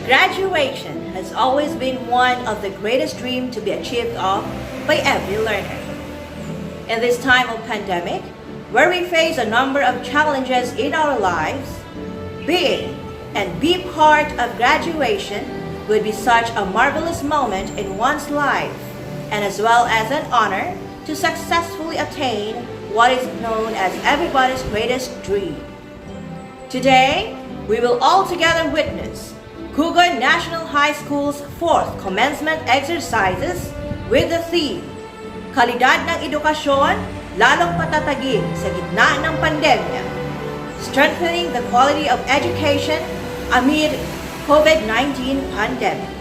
Graduation has always been one of the greatest dreams to be achieved of by every learner. In this time of pandemic, where we face a number of challenges in our lives, being and be part of graduation would be such a marvelous moment in one's life, and as well as an honor to successfully attain what is known as everybody's greatest dream. Today, we will all together witness Cogon National High School's 4th commencement exercises with the theme, Kalidad ng Edukasyon, lalong patatagin sa gitna ng pandemya, strengthening the quality of education amid COVID-19 pandemic.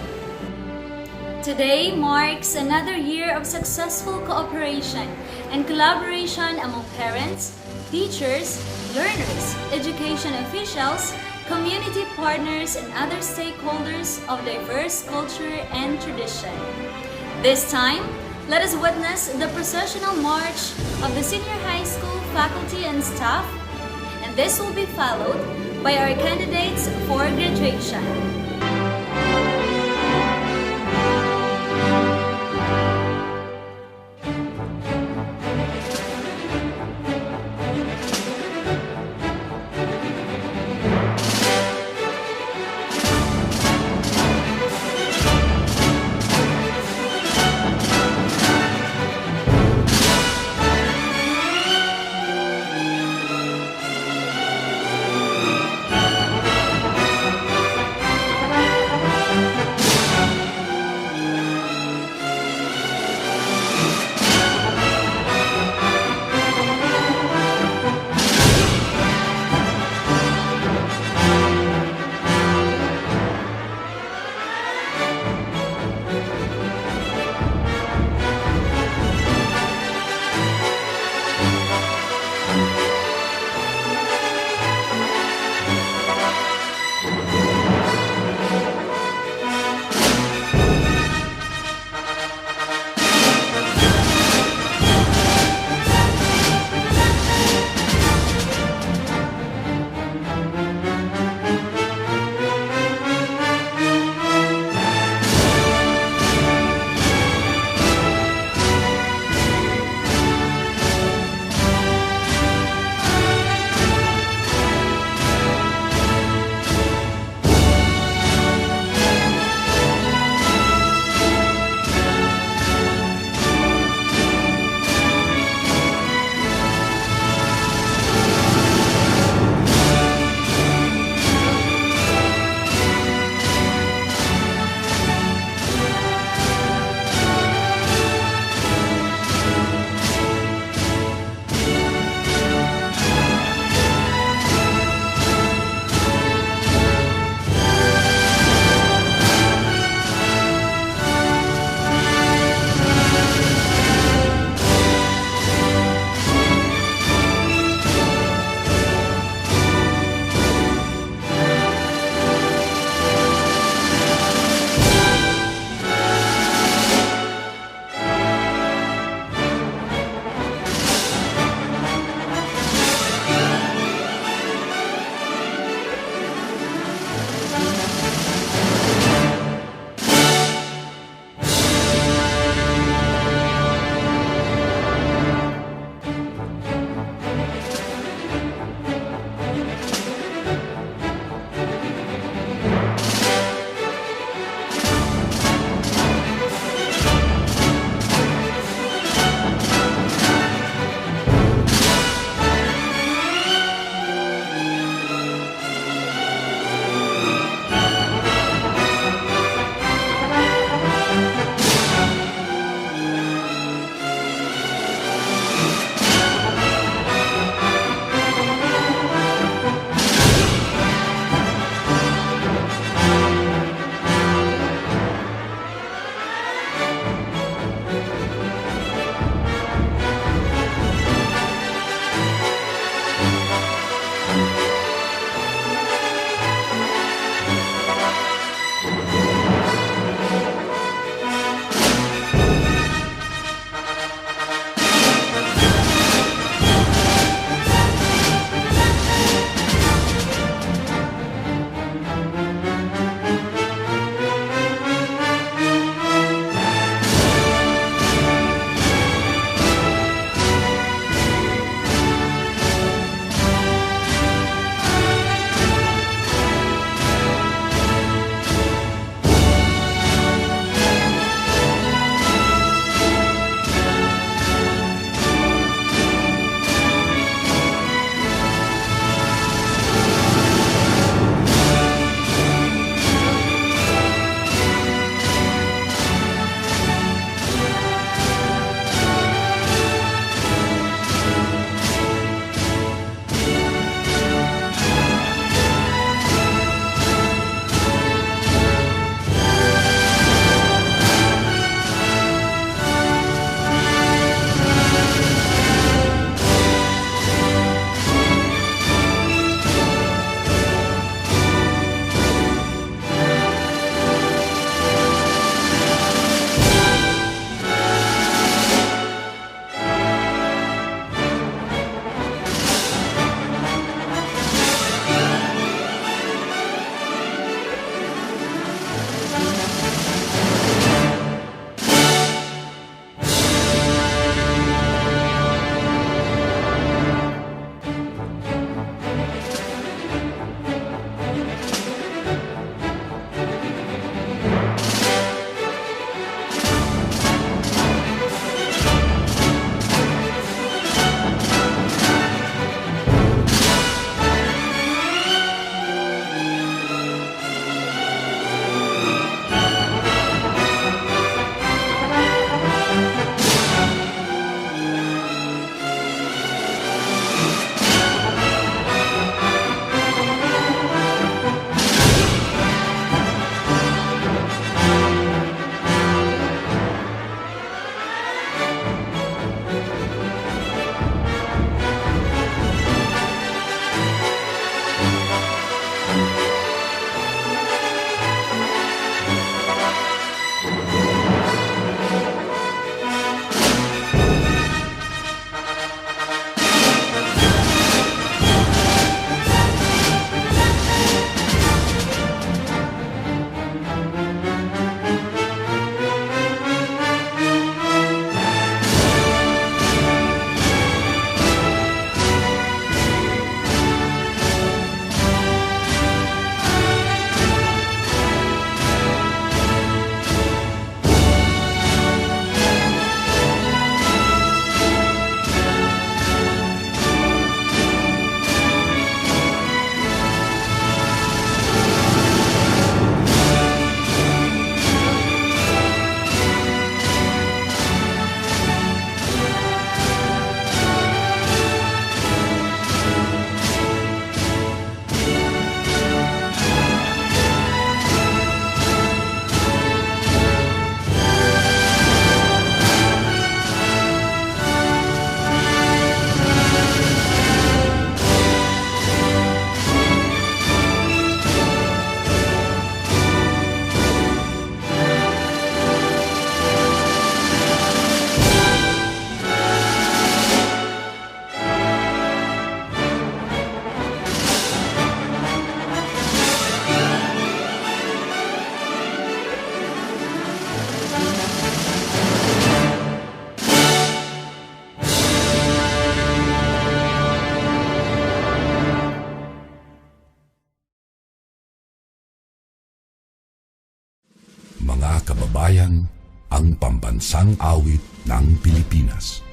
Today marks another year of successful cooperation and collaboration among parents, teachers, learners, education officials, community partners, and other stakeholders of diverse culture and tradition. This time, let us witness the processional march of the senior high school faculty and staff, and this will be followed by our candidates for graduation. mga kababayan, ang pambansang awit ng Pilipinas.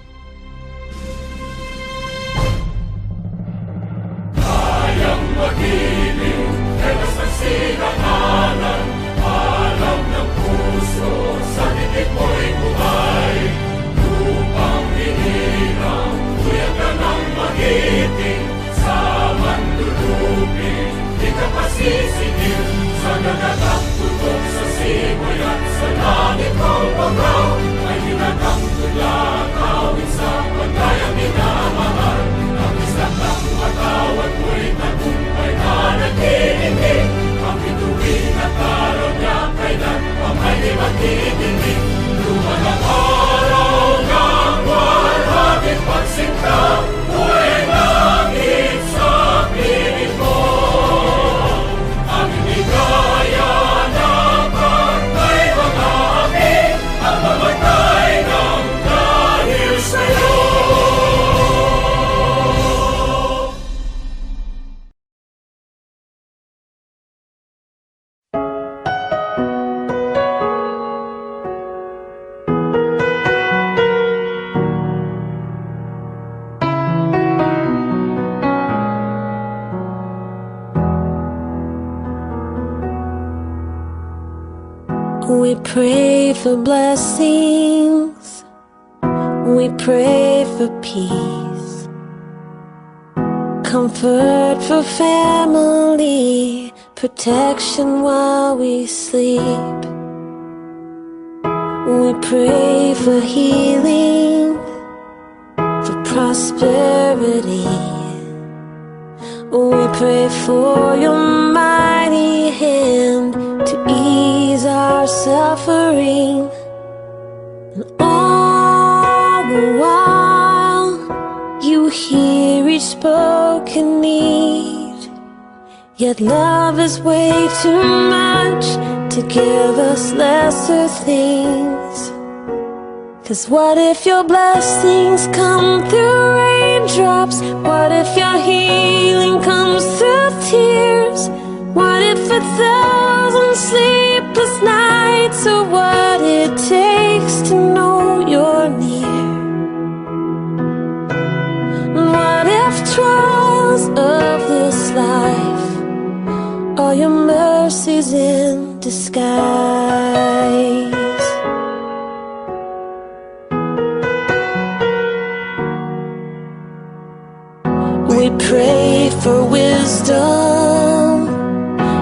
Kayang magiliw, telas ng sinakalan, alam ng puso, sa dikit mo'y buhay. Lupang hinirang, tuyag ka ng magiting, sa mandulupin, di ka pasisingil, sa dagatang tutok sa simoy at sa langit mong pagaw, ay hinatang tula, kawin sa pagkayang minamahal. Ang isang ng matawad mo'y tagumpay na naghihingi, ang bituin at araw niya kailan pa may di magtitingin. Luman ang araw ng walhagit pagsinta, buhay langit sa piling mo. Ang inigaya na pagkay mga api, ang mamatay ng dahil sa'yo. We pray for blessings, we pray for peace, comfort for family, protection while we sleep. We pray for healing, for prosperity. We pray for your mighty hand to ease our suffering. And all the while you hear each spoken need. Yet love is way too much to give us lesser things. 'Cause what if your blessings come through raindrops? What if your healing comes through tears? What if 1,000 sleepless nights are what it takes to know you're near? What if trials of this life are your mercies in disguise? We pray for wisdom,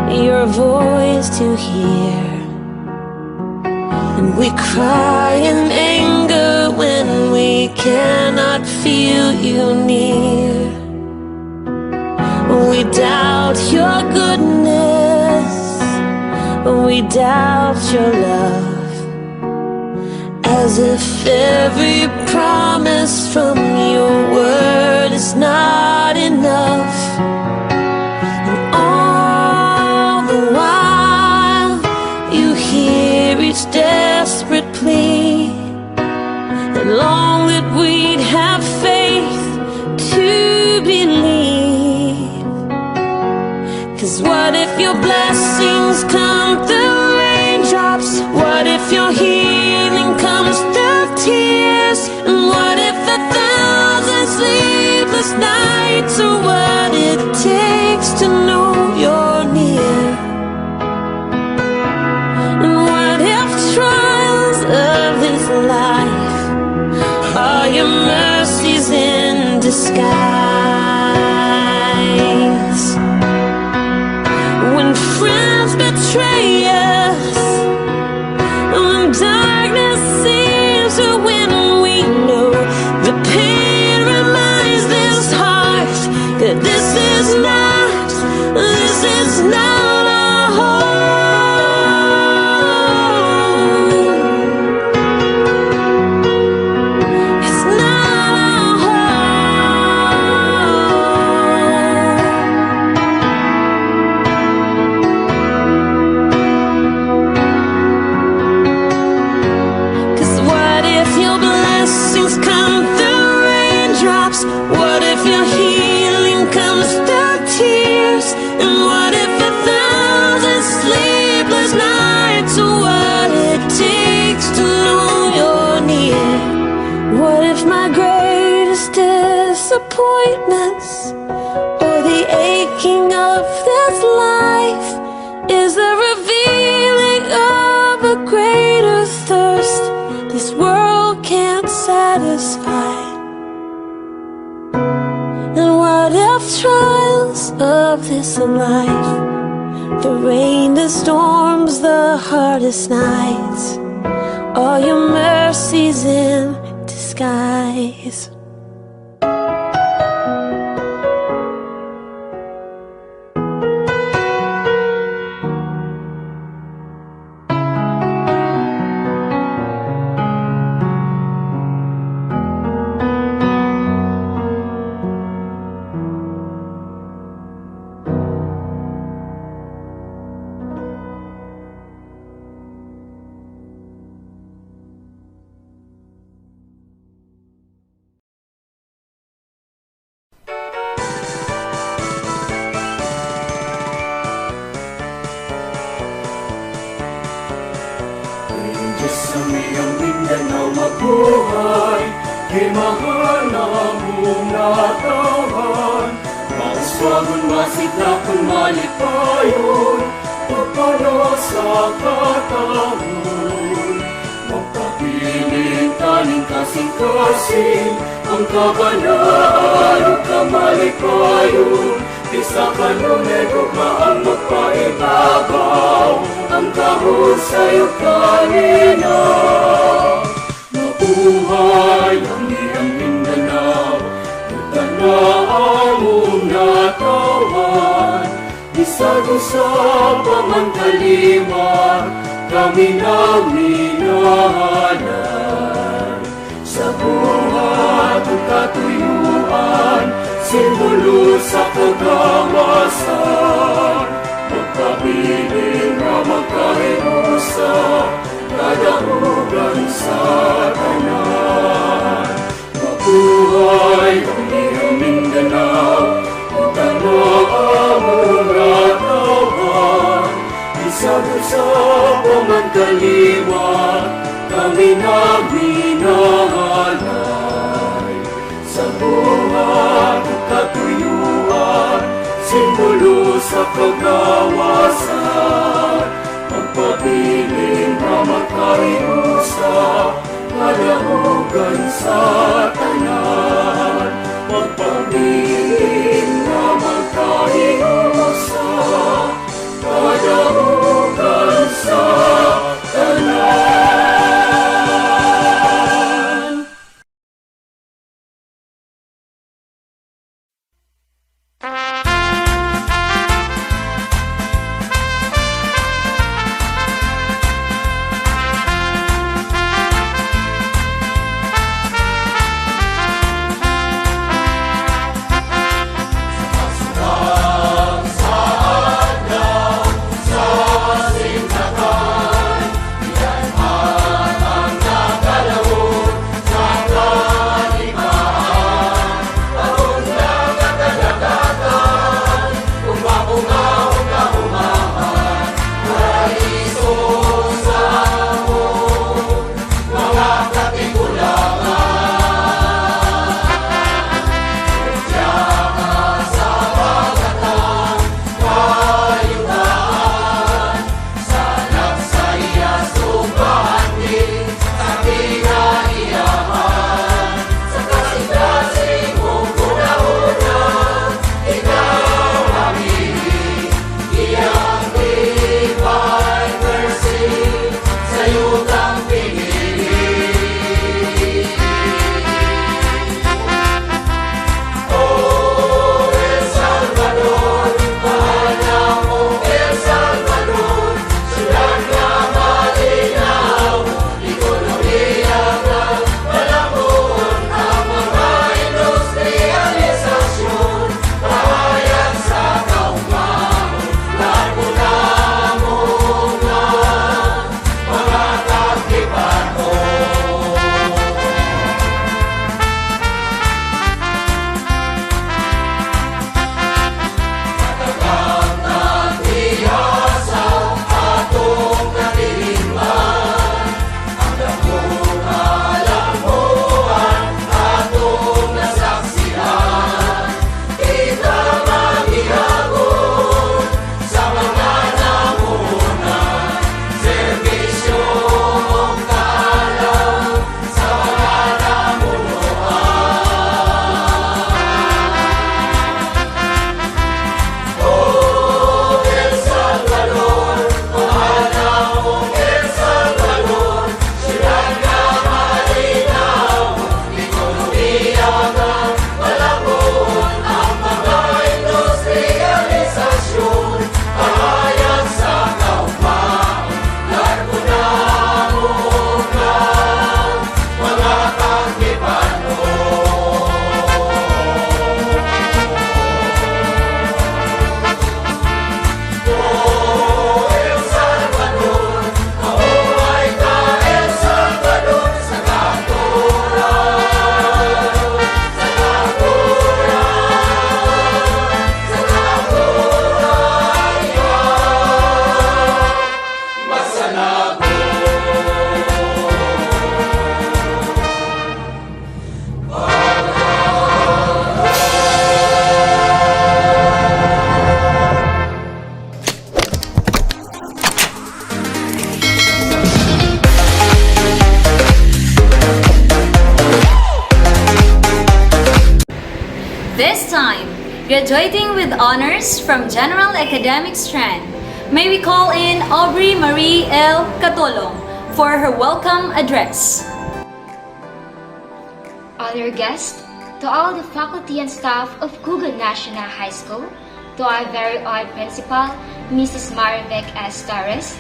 your voice to hear. And we cry in anger when we cannot feel you near. We doubt your goodness, we doubt your love, as if every promise from your word is not enough. And all the while you hear each desperate plea, and long that we'd have faith to believe. 'Cause what if your blessings come through raindrops? What if your healing comes through tears? And what if 1,000 sleepless nights are what it takes to know you're near? And what if trials of this life are your mercies in disguise? When friends betray us, when darkness seems to win, we know the pain reminds this heart that this is not our home. It's not our home. 'Cause what if your blessings come through raindrops? What if your healing comes through tears? And what if disappointments or the aching of this life is the revealing of a greater thirst this world can't satisfy. And what if trials of this life, the rain, the storms, the hardest nights, all your mercies in disguise? Diyos sa miyang Mindanao mabuhay, kay mahal na mong natawan. Mauswagon, masitakon, malipayon, pagpano sa katahon. Magpapiling taning kasing-kasing, ang kabanaan o kamalipayon. Isa kanunay gugmaan magpaibabaw, ang kahon sa'yo kanina. Mabuhay ang iyong Mindanao, itanaan mong natawan. Isado sa pamantalima, kami na minahalan. Sa buhat at katuyuan, simbolo sa kagawasan, magpabiling na magkahinusa, kadahugan sa tanan. Mabuhay ang iyong Mindanao, itanaan mong natawan. Isado sa pamagkalima, kami na minahalay. Sa buhat at katuyuan, simbolo sa kagawasan, magpabiling na magkahinusa, kadahugan sa tanan. Magpabiling na magkahinusa, kadahugan sa tanan. Sa This time, graduating with honors from General Academic Strand, may we call in Aubrey Marie L. Catolong for her welcome address. Honored guests, to all the faculty and staff of Cogon National High School, to our very own principal, Mrs. Marivec S. Torres,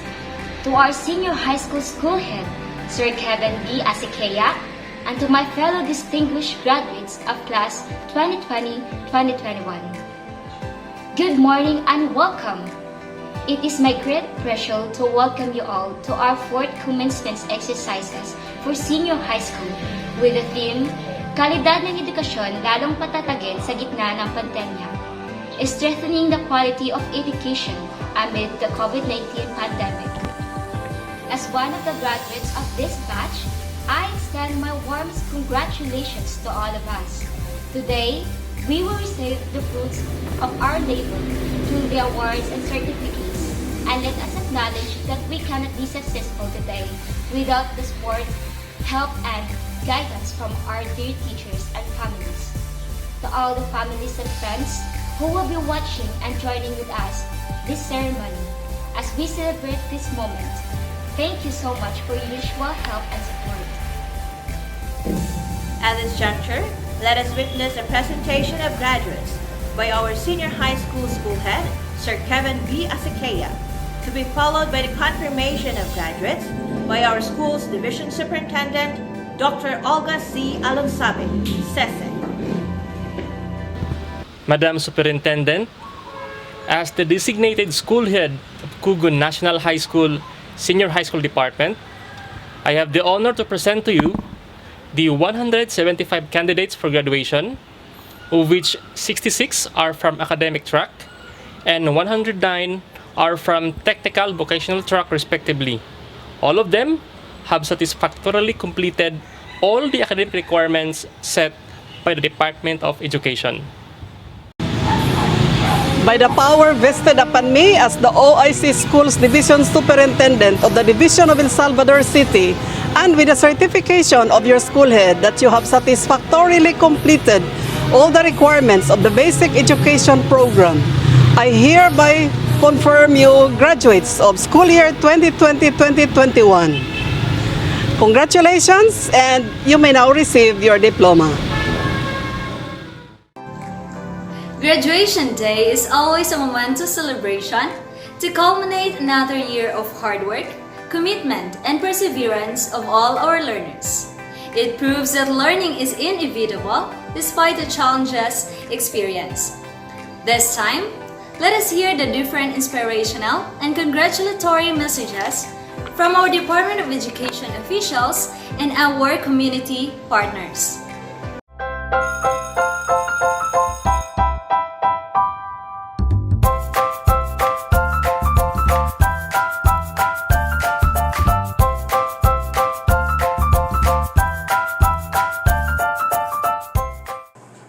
to our senior high school school head, Sir Kevin B. Asikea, and to my fellow distinguished graduates of class 2020-2021. Good morning and welcome. It is my great pleasure to welcome you all to our fourth commencement exercises for senior high school with the theme, Kalidad ng Edukasyon lalong patatagin sa gitna ng pandemya, strengthening the quality of education amid the COVID-19 pandemic. As one of the graduates of this batch, I extend my warmest congratulations to all of us. Today, we will receive the fruits of our labor through the awards and certificates. And let us acknowledge that we cannot be successful today without the support, help, and guidance from our dear teachers and families. To all the families and friends who will be watching and joining with us this ceremony as we celebrate this moment, thank you so much for your usual help and support. At this juncture, let us witness a presentation of graduates by our senior high school school head, Sir Kevin B. Asikea, to be followed by the confirmation of graduates by our school's division superintendent, Dr. Olga C. Alonsabe, Sese. Madam Superintendent, as the designated school head of Cogon National High School Senior High School Department, I have the honor to present to you the 175 candidates for graduation, of which 66 are from academic track and 109 are from technical vocational track respectively. All of them have satisfactorily completed all the academic requirements set by the Department of Education. By the power vested upon me as the OIC Schools Division Superintendent of the Division of El Salvador City, and with the certification of your school head that you have satisfactorily completed all the requirements of the basic education program, I hereby confirm you graduates of school year 2020-2021. Congratulations, and you may now receive your diploma. Graduation Day is always a momentous celebration to culminate another year of hard work, commitment, and perseverance of all our learners. It proves that learning is inevitable despite the challenges experienced. This time, let us hear the different inspirational and congratulatory messages from our Department of Education officials and our community partners.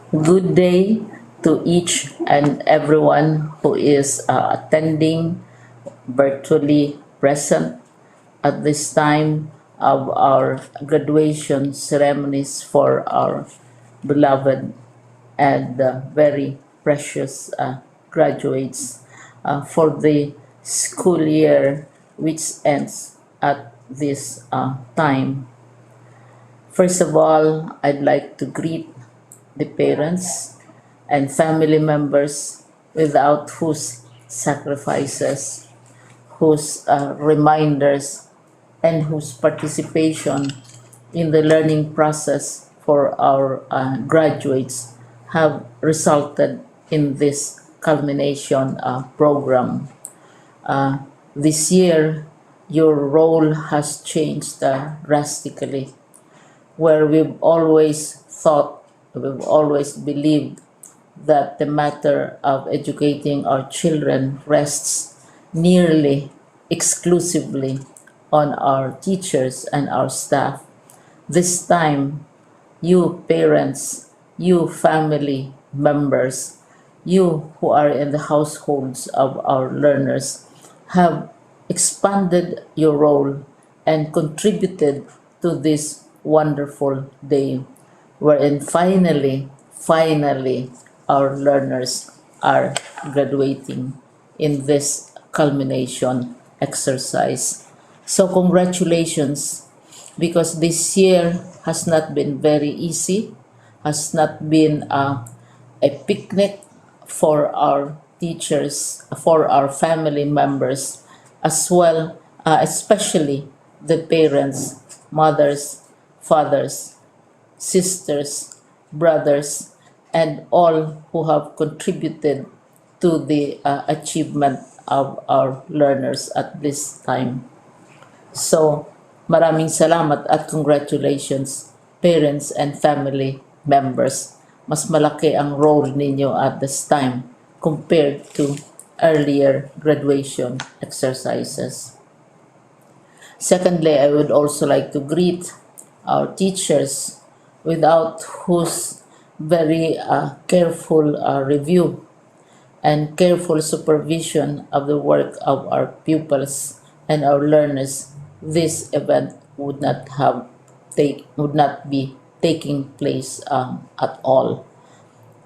Good day to each and everyone who is attending virtually present at this time of our graduation ceremonies for our beloved and very precious graduates for the school year which ends at this time. First of all, I'd like to greet the parents and family members without whose sacrifices, whose reminders, and whose participation in the learning process for our graduates have resulted in this culmination program. This year, your role has changed drastically, where we've always believed that the matter of educating our children rests nearly exclusively on our teachers and our staff. This time, you parents, you family members, you who are in the households of our learners have expanded your role and contributed to this wonderful day, wherein finally, our learners are graduating in this culmination exercise. So congratulations, because this year has not been very easy, has not been a picnic for our teachers, for our family members, as well, especially the parents, mothers, fathers, sisters, brothers, and all who have contributed to the achievement of our learners at this time. So, maraming salamat at congratulations, parents and family members. Mas malaki ang role ninyo at this time compared to earlier graduation exercises. Secondly, I would also like to greet our teachers, without whose very careful review and careful supervision of the work of our pupils and our learners, this event would not be taking place at all.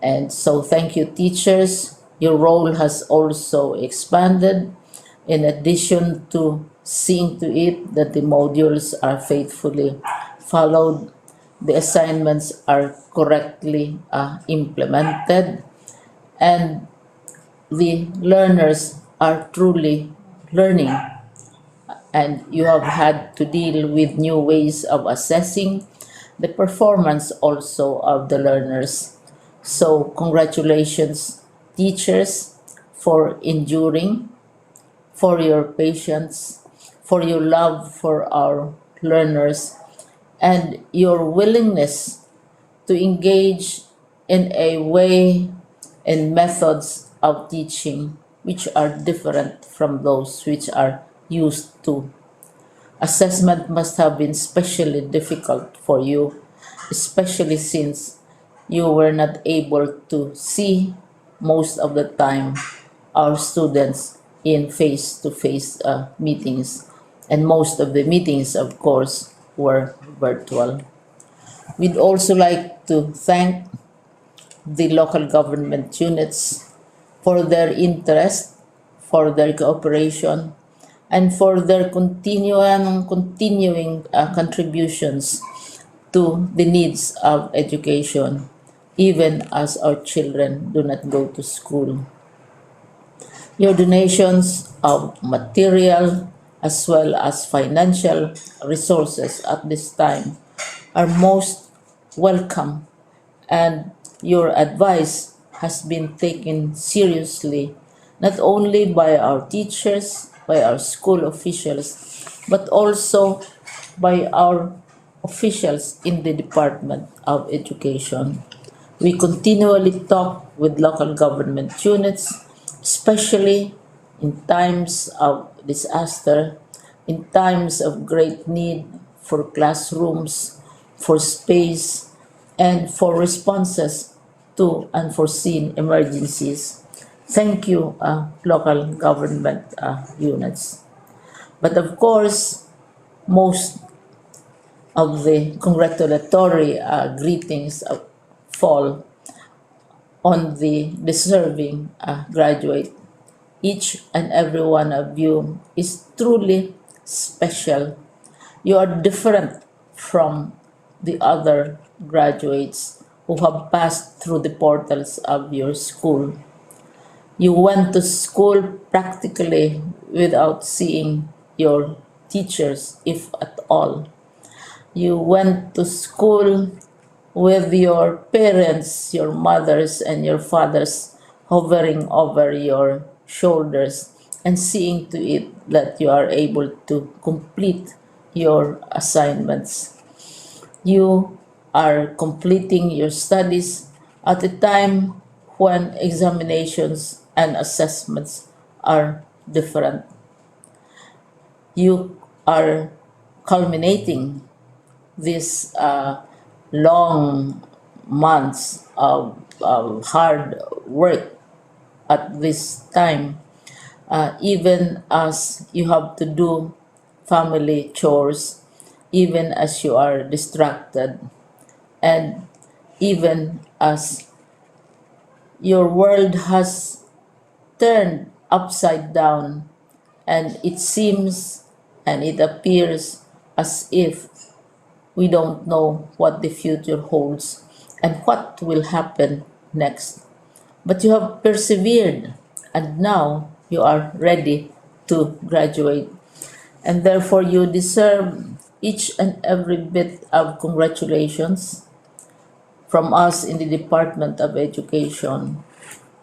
And so thank you, teachers. Your role has also expanded, in addition to seeing to it that the modules are faithfully followed, the assignments are correctly implemented, and the learners are truly learning, and you have had to deal with new ways of assessing the performance also of the learners. So congratulations, teachers, for enduring, for your patience, for your love for our learners, and your willingness to engage in a way and methods of teaching which are different from those which are used to. Assessment must have been especially difficult for you, especially since you were not able to see most of the time our students in face-to-face meetings, and most of the meetings, of course, were virtual. We'd also like to thank the local government units for their interest, for their cooperation, and for their continuing contributions to the needs of education, even as our children do not go to school. Your donations of material as well as financial resources at this time are most welcome, and your advice has been taken seriously not only by our teachers, by our school officials, but also by our officials in the Department of Education. We continually talk with local government units, especially in times of disaster, in times of great need for classrooms, for space, and for responses to unforeseen emergencies. Thank you, local government units. But of course, most of the congratulatory greetings fall on the deserving graduate. Each and every one of you is truly special. You are different from the other graduates who have passed through the portals of your school. You went to school practically without seeing your teachers, if at all. You went to school with your parents, your mothers, and your fathers hovering over your shoulders and seeing to it that you are able to complete your assignments. You are completing your studies at a time when examinations and assessments are different. You are culminating these long months of hard work at this time, even as you have to do family chores, even as you are distracted, and even as Your world has turned upside down, and it seems and it appears as if we don't know what the future holds and what will happen next. But you have persevered, and now you are ready to graduate. And therefore, you deserve each and every bit of congratulations from us in the Department of Education,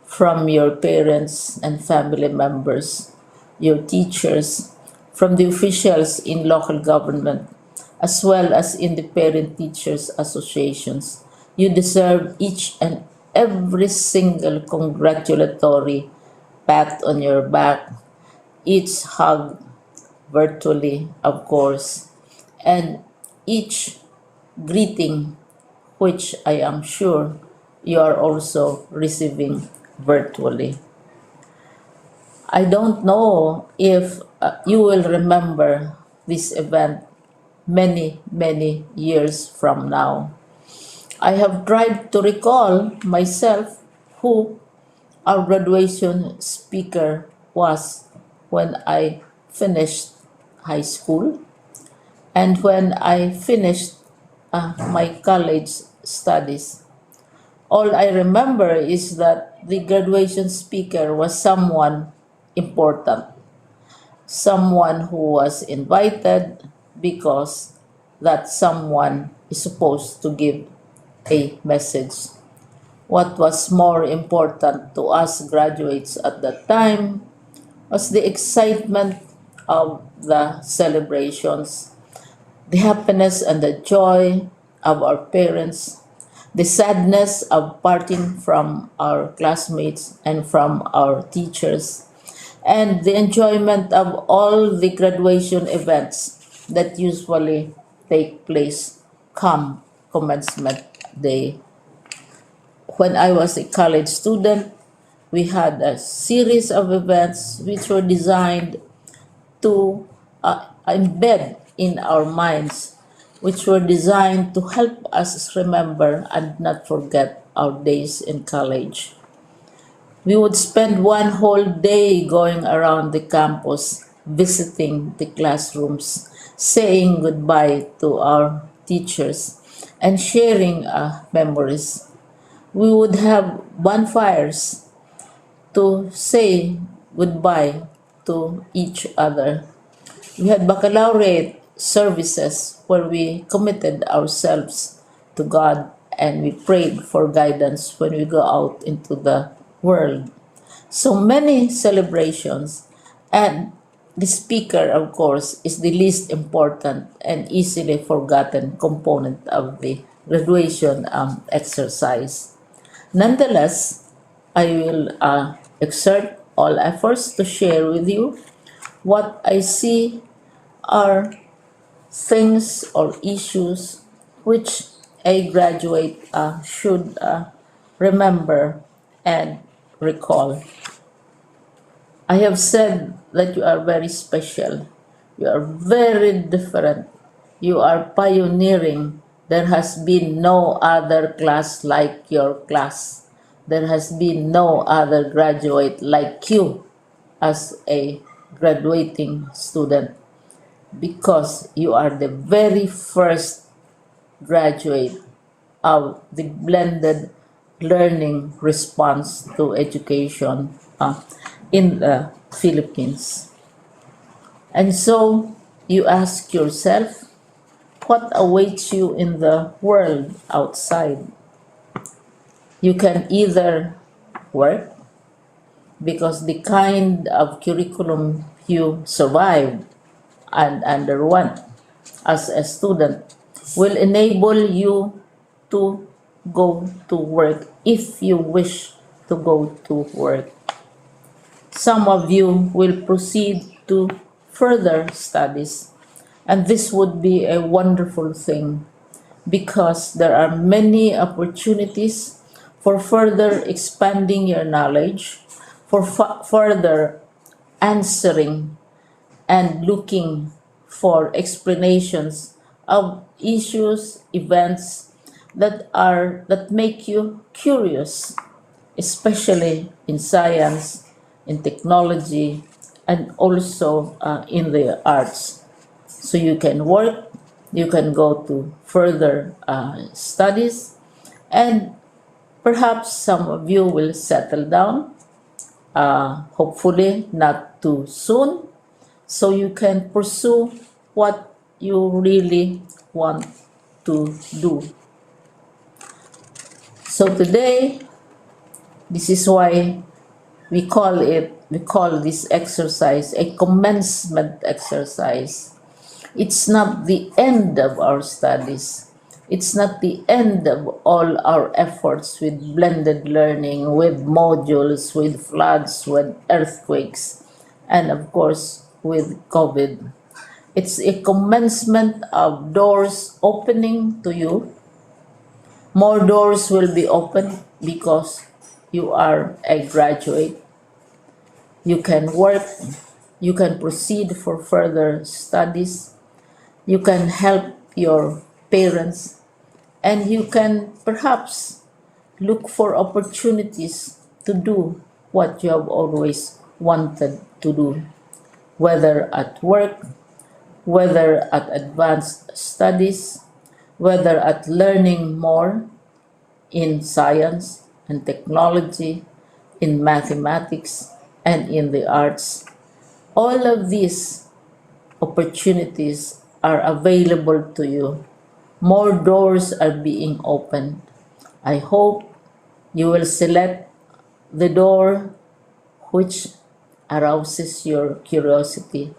from your parents and family members, your teachers, from the officials in local government, as well as in the parent teachers associations. You deserve each and every single congratulatory pat on your back, each hug virtually, of course, and each greeting, which I am sure you are also receiving virtually. I don't know if you will remember this event many, many years from now. I have tried to recall myself who our graduation speaker was when I finished high school and when I finished my college studies. All I remember is that the graduation speaker was someone important, someone who was invited because that someone is supposed to give a message. What was more important to us graduates at that time was the excitement of the celebrations, the happiness and the joy of our parents, the sadness of parting from our classmates and from our teachers, and the enjoyment of all the graduation events that usually take place come commencement day. When I was a college student, we had a series of events which were designed to embed in our minds, which were designed to help us remember and not forget our days in college. We would spend one whole day going around the campus, visiting the classrooms, saying goodbye to our teachers, and sharing memories. We would have bonfires to say goodbye to each other. We had baccalaureate services where we committed ourselves to God and we prayed for guidance when we go out into the world. So many celebrations, and the speaker, of course, is the least important and easily forgotten component of the graduation exercise. Nonetheless, I will exert all efforts to share with you what I see are things or issues which a graduate should remember and recall. I have said that you are very special. You are very different. You are pioneering. There has been no other class like your class. There has been no other graduate like you as a graduating student because you are the very first graduate of the blended learning response to education in the Philippines. And so you ask yourself, what awaits you in the world outside? You can either work because the kind of curriculum you survived and underwent as a student will enable you to go to work if you wish to go to work. Some of you will proceed to further studies, and this would be a wonderful thing because there are many opportunities for further expanding your knowledge, for further answering and looking for explanations of issues, events that make you curious especially in science, in technology, and also in the arts. So you can work, you can go to further studies, and perhaps some of you will settle down, hopefully not too soon, so you can pursue what you really want to do. So today, this is why we call this exercise a commencement exercise. It's not the end of our studies. It's not the end of all our efforts with blended learning, with modules, with floods, with earthquakes, and of course with COVID. It's a commencement of doors opening to you. More doors will be opened because you are a graduate. You can work, you can proceed for further studies, you can help your parents, and you can perhaps look for opportunities to do what you have always wanted to do, whether at work, whether at advanced studies, whether at learning more in science and technology, in mathematics, and in the arts. All of these opportunities are available to you. More doors are being opened. I hope you will select the door which arouses your curiosity,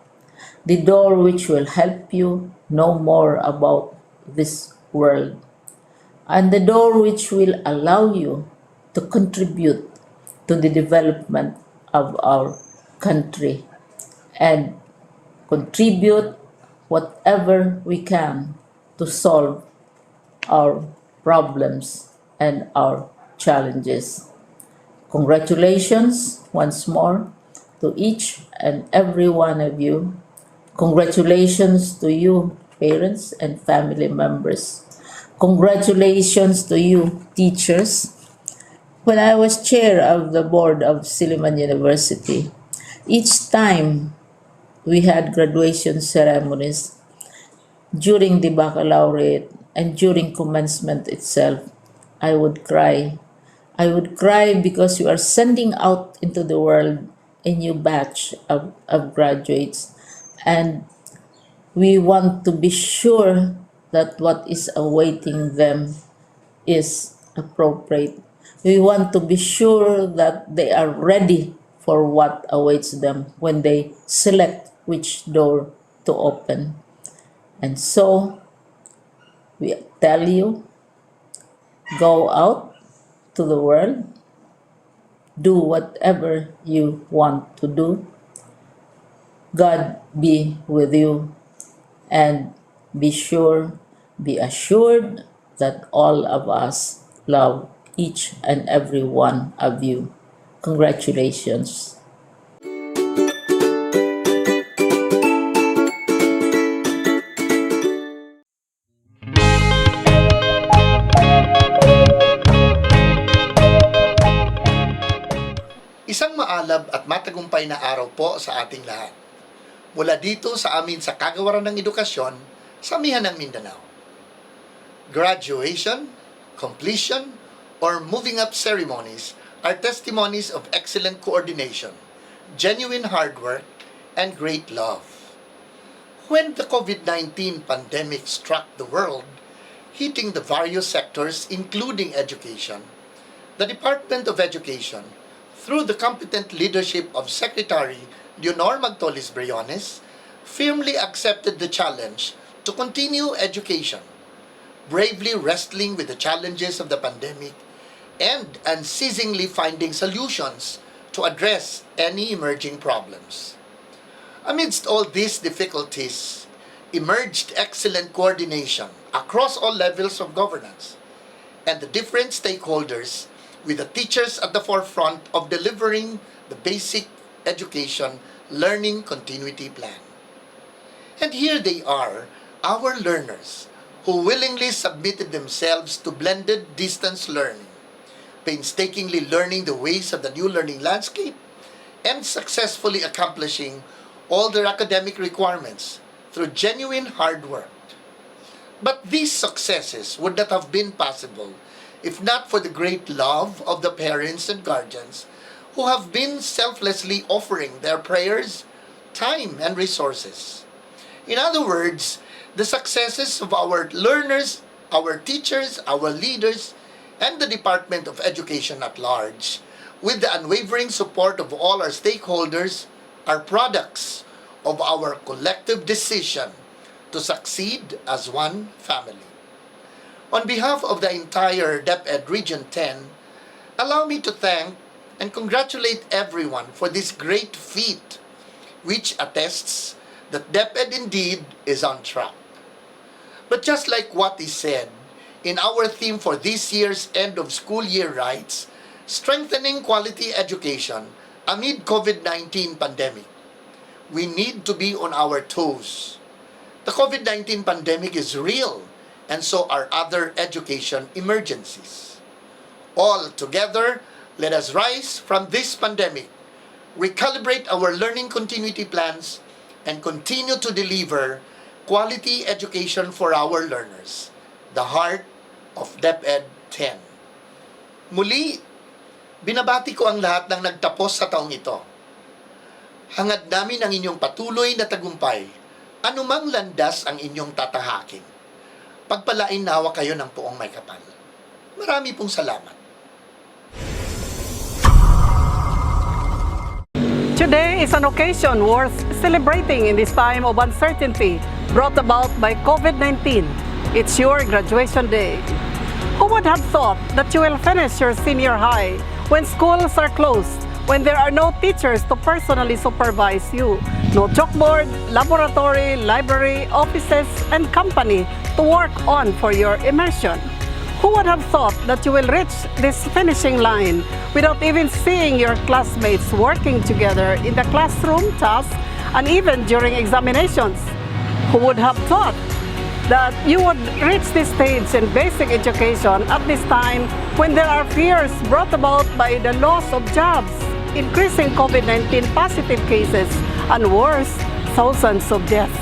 the door which will help you know more about this world, and the door which will allow you to contribute to the development of our country and contribute whatever we can to solve our problems and our challenges. Congratulations once more to each and every one of you. Congratulations to you, parents and family members. Congratulations to you, teachers. When I was chair of the board of Silliman University, each time we had graduation ceremonies, during the baccalaureate and during commencement itself, I would cry. I would cry because you are sending out into the world a new batch of graduates, and we want to be sure that what is awaiting them is appropriate. We want to be sure that they are ready for what awaits them when they select which door to open. And so we tell you, go out to the world, do whatever you want to do. God be with you, and be sure, be assured that all of us love each and every one of you. Congratulations. Isang maalab at matagumpay na araw po sa ating lahat. Mula dito sa amin sa Kagawaran ng Edukasyon sa Amihan ng Mindanao. Graduation, completion, or moving up ceremonies are testimonies of excellent coordination, genuine hard work, and great love. When the COVID-19 pandemic struck the world, hitting the various sectors including education, the Department of Education, through the competent leadership of Secretary Leonor Magtolis Briones, firmly accepted the challenge to continue education, bravely wrestling with the challenges of the pandemic and unceasingly finding solutions to address any emerging problems. Amidst all these difficulties, emerged excellent coordination across all levels of governance and the different stakeholders, with the teachers at the forefront of delivering the basic education learning continuity plan. And here they are, our learners, who willingly submitted themselves to blended distance learning, painstakingly learning the ways of the new learning landscape, and successfully accomplishing all their academic requirements through genuine hard work. But these successes would not have been possible if not for the great love of the parents and guardians who have been selflessly offering their prayers, time, and resources. In other words, the successes of our learners, our teachers, our leaders, and the Department of Education at large, with the unwavering support of all our stakeholders, are products of our collective decision to succeed as one family. On behalf of the entire DepEd Region 10, allow me to thank and congratulate everyone for this great feat, which attests that DepEd indeed is on track. But just like what is said in our theme for this year's end of school year rites, strengthening quality education amid COVID-19 pandemic, we need to be on our toes. The COVID-19 pandemic is real, and so are other education emergencies. All together, let us rise from this pandemic, recalibrate our learning continuity plans, and continue to deliver quality education for our learners, the heart of DepEd 10. Muli, binabati ko ang lahat ng nagtapos sa taong ito. Hangad namin ang inyong patuloy na tagumpay, anumang landas ang inyong tatahakin. Pagpalain nawa kayo ng poong may kapal. Marami pong salamat. Today is an occasion worth celebrating in this time of uncertainty brought about by COVID-19. It's your graduation day. Who would have thought that you will finish your senior high when schools are closed, when there are no teachers to personally supervise you, no chalkboard, laboratory, library, offices, and company to work on for your immersion? Who would have thought that you will reach this finishing line without even seeing your classmates working together in the classroom task and even during examinations? Who would have thought that you would reach this stage in basic education at this time when there are fears brought about by the loss of jobs, increasing COVID-19 positive cases, and worse, thousands of deaths?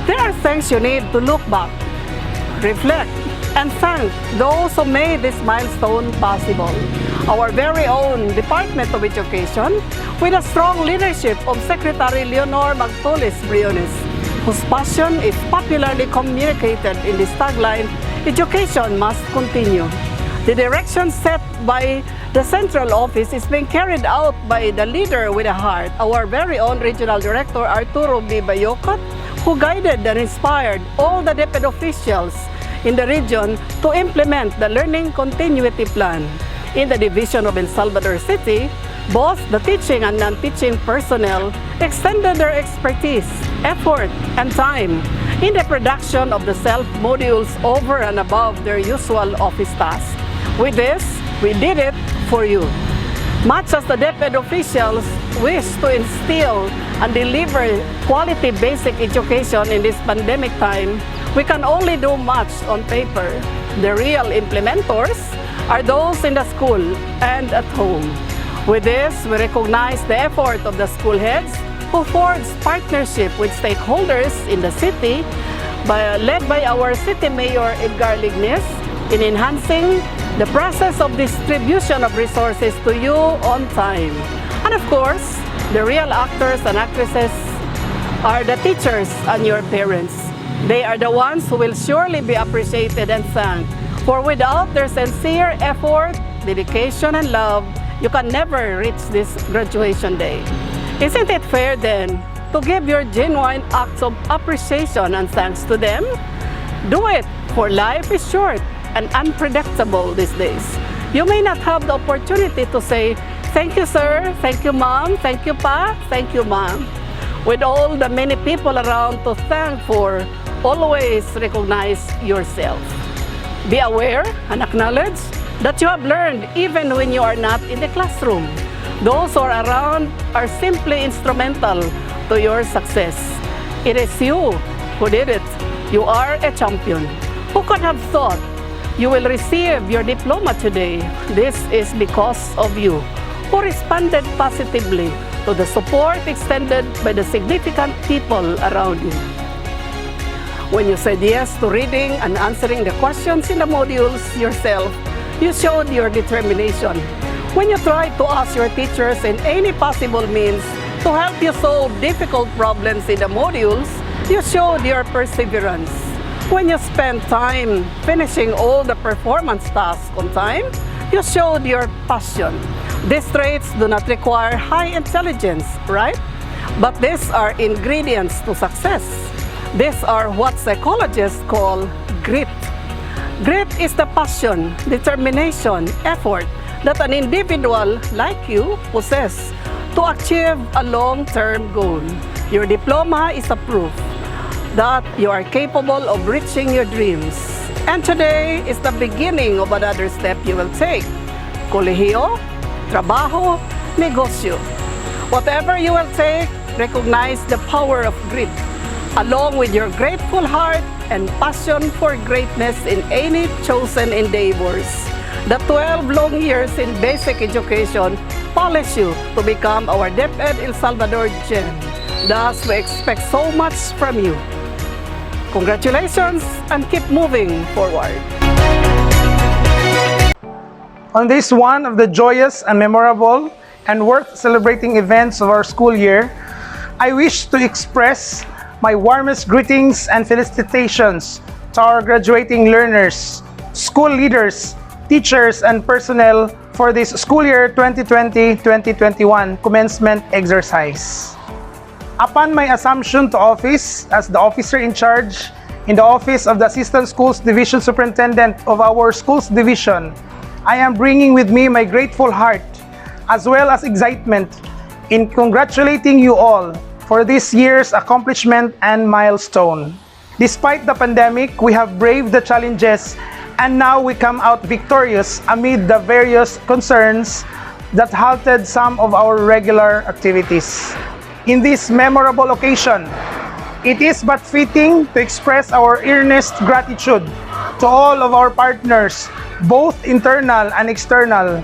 There are things you need to look back, reflect, and thank those who made this milestone possible. Our very own Department of Education, with the strong leadership of Secretary Leonor Magtulis Briones, whose passion is popularly communicated in this tagline, "Education must continue." The direction set by the central office is being carried out by the leader with a heart, our very own Regional Director Arturo B. Bayocot, who guided and inspired all the DepEd officials in the region to implement the Learning Continuity Plan. In the Division of El Salvador City, both the teaching and non-teaching personnel extended their expertise, effort, and time in the production of the self-modules over and above their usual office tasks. With this, we did it for you. Much as the DepEd officials wish to instill and deliver quality basic education in this pandemic time, we can only do much on paper. The real implementors are those in the school and at home. With this, we recognize the effort of the school heads who forged partnership with stakeholders in the city, led by our City Mayor Edgar Lignes, in enhancing the process of distribution of resources to you on time. And of course, the real actors and actresses are the teachers and your parents. They are the ones who will surely be appreciated and thanked, for without their sincere effort, dedication, and love, you can never reach this graduation day. Isn't it fair then to give your genuine acts of appreciation and thanks to them? Do it, for life is short and unpredictable these days. You may not have the opportunity to say, "Thank you, sir," "Thank you, ma'am," "Thank you, pa," "Thank you, ma'am." With all the many people around to thank for, always recognize yourself. Be aware and acknowledge that you have learned even when you are not in the classroom. Those who are around are simply instrumental to your success. It is you who did it. You are a champion. Who could have thought You will receive your diploma today. This is because of you, who responded positively to the support extended by the significant people around you. When you said yes to reading and answering the questions in the modules yourself, you showed your determination. When you tried to ask your teachers in any possible means to help you solve difficult problems in the modules, you showed your perseverance. When you spent time finishing all the performance tasks on time, you showed your passion. These traits do not require high intelligence, right? But these are ingredients to success. These are what psychologists call grit. Grit is the passion, determination, effort that an individual like you possess to achieve a long-term goal. Your diploma is a proof that you are capable of reaching your dreams. And today is the beginning of another step you will take. Kolehiyo, trabaho, negosyo. Whatever you will take, recognize the power of grit, along with your grateful heart and passion for greatness in any chosen endeavors. The 12 long years in basic education polish you to become our DepEd El Salvador gem. Thus, we expect so much from you. Congratulations and keep moving forward. On this one of the joyous and memorable and worth celebrating events of our school year, I wish to express my warmest greetings and felicitations to our graduating learners, school leaders, teachers, and personnel for this school year 2020-2021 commencement exercise. Upon my assumption to office as the officer in charge in the Office of the Assistant Schools Division Superintendent of our Schools Division, I am bringing with me my grateful heart as well as excitement in congratulating you all for this year's accomplishment and milestone. Despite the pandemic, we have braved the challenges and now we come out victorious amid the various concerns that halted some of our regular activities. In this memorable occasion, it is but fitting to express our earnest gratitude to all of our partners, both internal and external.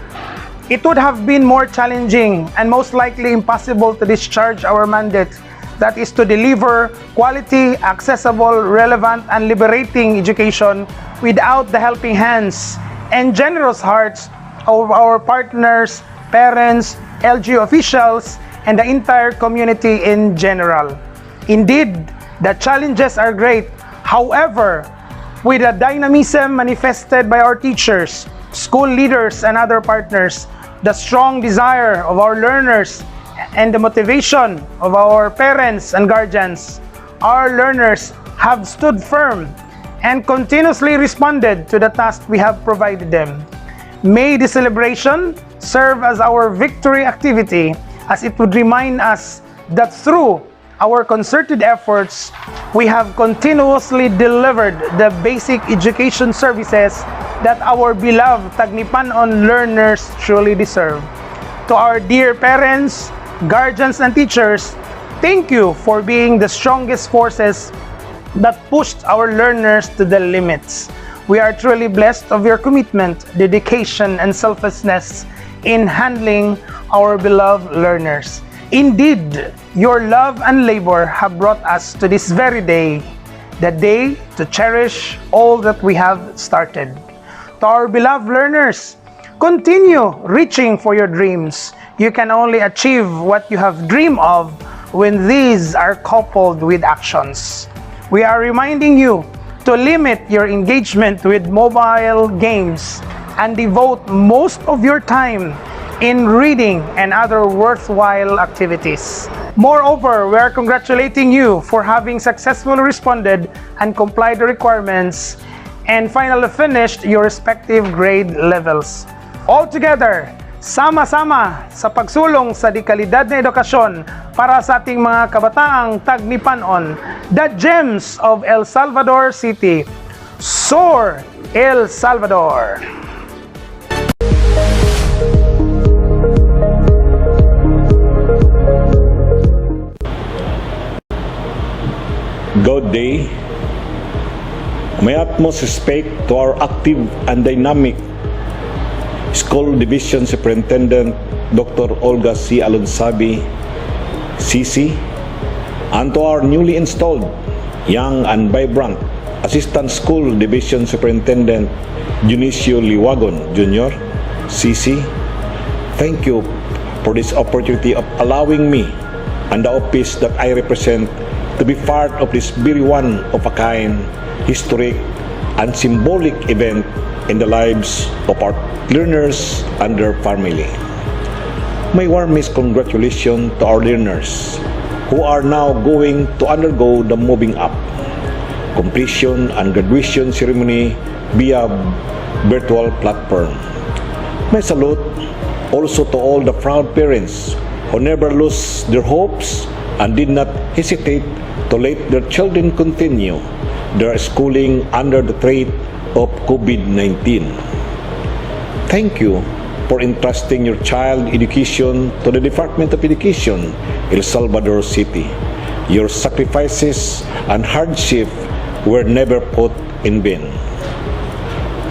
It would have been more challenging and most likely impossible to discharge our mandate, that is to deliver quality, accessible, relevant, and liberating education without the helping hands and generous hearts of our partners, parents, LGU officials, and the entire community in general. Indeed, the challenges are great. However, with the dynamism manifested by our teachers, school leaders, and other partners, the strong desire of our learners, and the motivation of our parents and guardians, our learners have stood firm and continuously responded to the task we have provided them. May the celebration serve as our victory activity, as it would remind us that through our concerted efforts, we have continuously delivered the basic education services that our beloved Tagnipanon learners truly deserve. To our dear parents, guardians, and teachers, thank you for being the strongest forces that pushed our learners to the limits. We are truly blessed of your commitment, dedication, and selflessness in handling our beloved learners. Indeed, your love and labor have brought us to this very day, the day to cherish all that we have started. To our beloved learners, continue reaching for your dreams. You can only achieve what you have dreamed of when these are coupled with actions. We are reminding you to limit your engagement with mobile games and devote most of your time in reading and other worthwhile activities. Moreover, we are congratulating you for having successfully responded and complied the requirements and finally finished your respective grade levels. Altogether, sama-sama sa pagsulong sa dekalidad na edukasyon para sa ating mga kabataang Tagnipanon, the gems of El Salvador City. Soar, El Salvador! Good day. My utmost respect to our active and dynamic School Division Superintendent Dr. Olga C. Alonsabi, CC, and to our newly installed young and vibrant Assistant School Division Superintendent Junicio Liwagon Jr., CC. Thank you for this opportunity of allowing me and the office that I represent to be part of this very one-of-a-kind, historic, and symbolic event in the lives of our learners and their family. My warmest congratulations to our learners who are now going to undergo the moving up, completion, and graduation ceremony via virtual platform. My salute also to all the proud parents who never lose their hopes and did not hesitate to let their children continue their schooling under the threat of COVID-19. Thank you for entrusting your child education to the Department of Education, El Salvador City. Your sacrifices and hardship were never put in vain.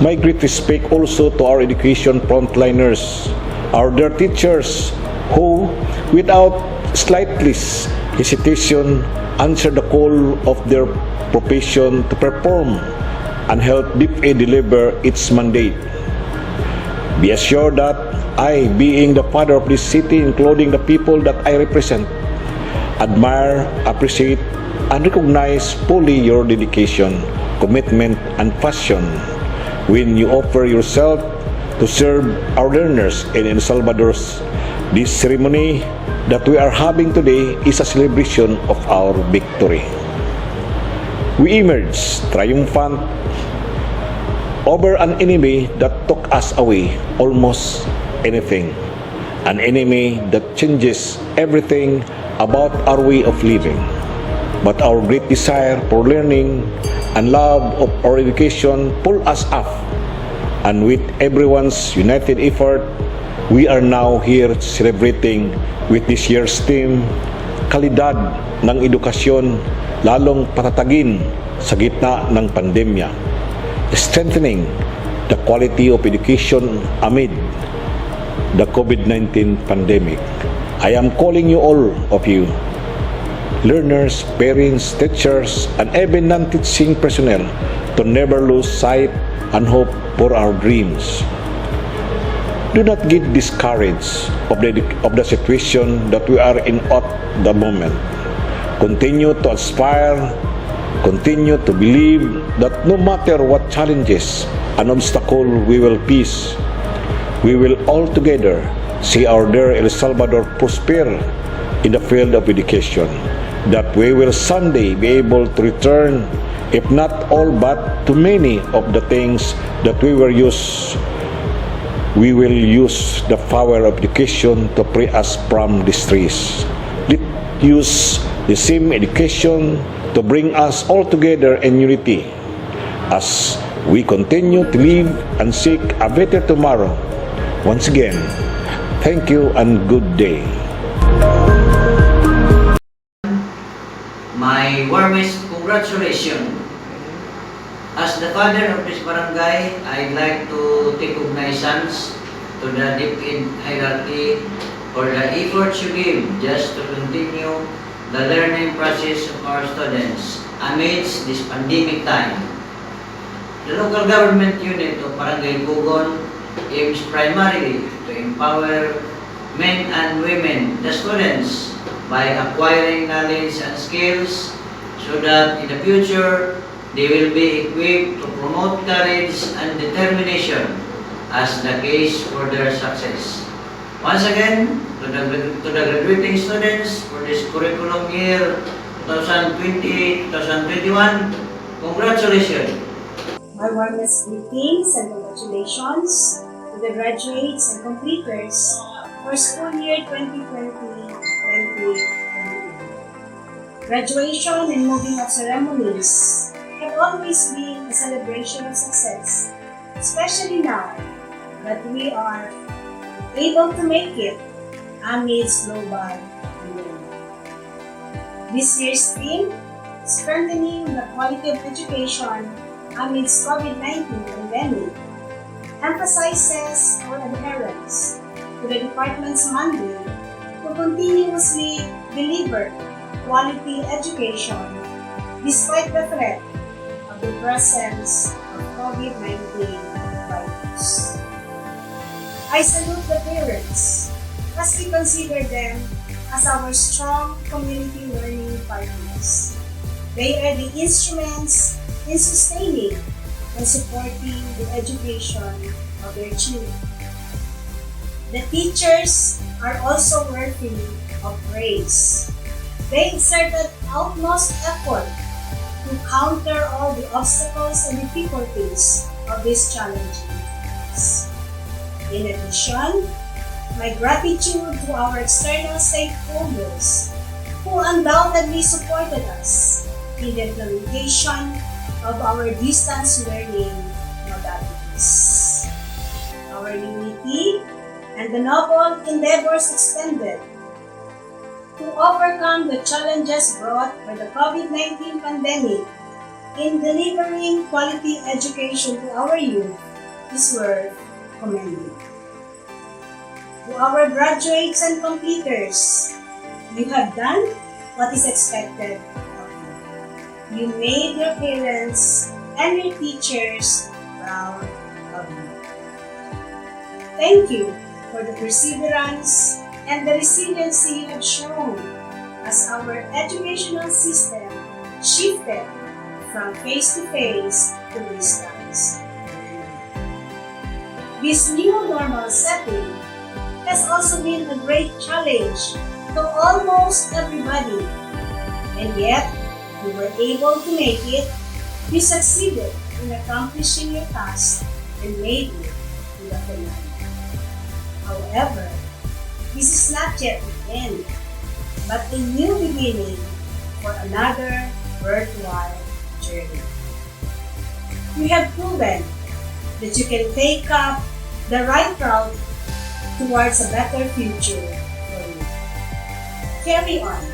My great respect also to our education frontliners, our dear teachers who, without slightest hesitation, answered the call of their profession to perform and help DepEd deliver its mandate. Be assured that I, being the father of this city, including the people that I represent, admire, appreciate, and recognize fully your dedication, commitment, and passion when you offer yourself to serve our learners in El Salvador's. This ceremony that we are having today is a celebration of our victory. We emerged triumphant over an enemy that took us away almost anything, an enemy that changes everything about our way of living. But our great desire for learning and love of our education pull us up, and with everyone's united effort, we are now here celebrating with this year's theme, Kalidad ng Edukasyon, lalong patatagin sa gitna ng pandemya, strengthening the quality of education amid the COVID-19 pandemic. I am calling you all of you, learners, parents, teachers, and even non-teaching personnel, to never lose sight and hope for our dreams. Do not get discouraged of the situation that we are in at the moment. Continue to aspire, continue to believe that no matter what challenges and obstacle we will face, we will all together see our dear El Salvador prosper in the field of education, that we will someday be able to return, if not all but to many of the things that we will use the power of education to free us from distress. Let's use the same education to bring us all together in unity as we continue to live and seek a better tomorrow. Once again, thank you and good day. My warmest congratulations. As the father of this barangay, I'd like to take cognizance to the DepEd hierarchy for the efforts you give just to continue the learning process of our students amidst this pandemic time. The local government unit of Barangay Cogon aims primarily to empower men and women, the students, by acquiring knowledge and skills so that in the future they will be equipped to promote courage and determination as the case for their success. Once again, to the graduating students for this curriculum year 2020-2021, congratulations. My warmest greetings and congratulations to the graduates and completers for school year 2020-2021. Graduation and moving up ceremonies have always been a celebration of success, especially now that we are able to make it amidst global pandemic. This year's theme, strengthening the quality of education amidst COVID-19 pandemic emphasizes our adherence to the department's mandate to continuously deliver quality education despite the threat of the presence of COVID-19 virus. I salute the parents as we consider them as our strong community learning partners. They are the instruments in sustaining and supporting the education of their children. The teachers are also worthy of praise. They exerted utmost effort to counter all the obstacles and difficulties of this challenging times. In addition, my gratitude to our external stakeholders who undoubtedly supported us in the implementation of our distance learning modalities. Our unity and the noble endeavors extended to overcome the challenges brought by the COVID-19 pandemic in delivering quality education to our youth is worth commending. To our graduates and completers, you have done what is expected of you. You made your parents and your teachers proud of you. Thank you for the perseverance and the resiliency you have shown as our educational system shifted from face-to-face to distance. This new normal setting has also been a great challenge to almost everybody, and yet you were able to make it. You succeeded in accomplishing your task and made it to the finale. However, this is not yet the end, but a new beginning for another worthwhile journey. You have proven that you can take up the right route towards a better future for you. Carry on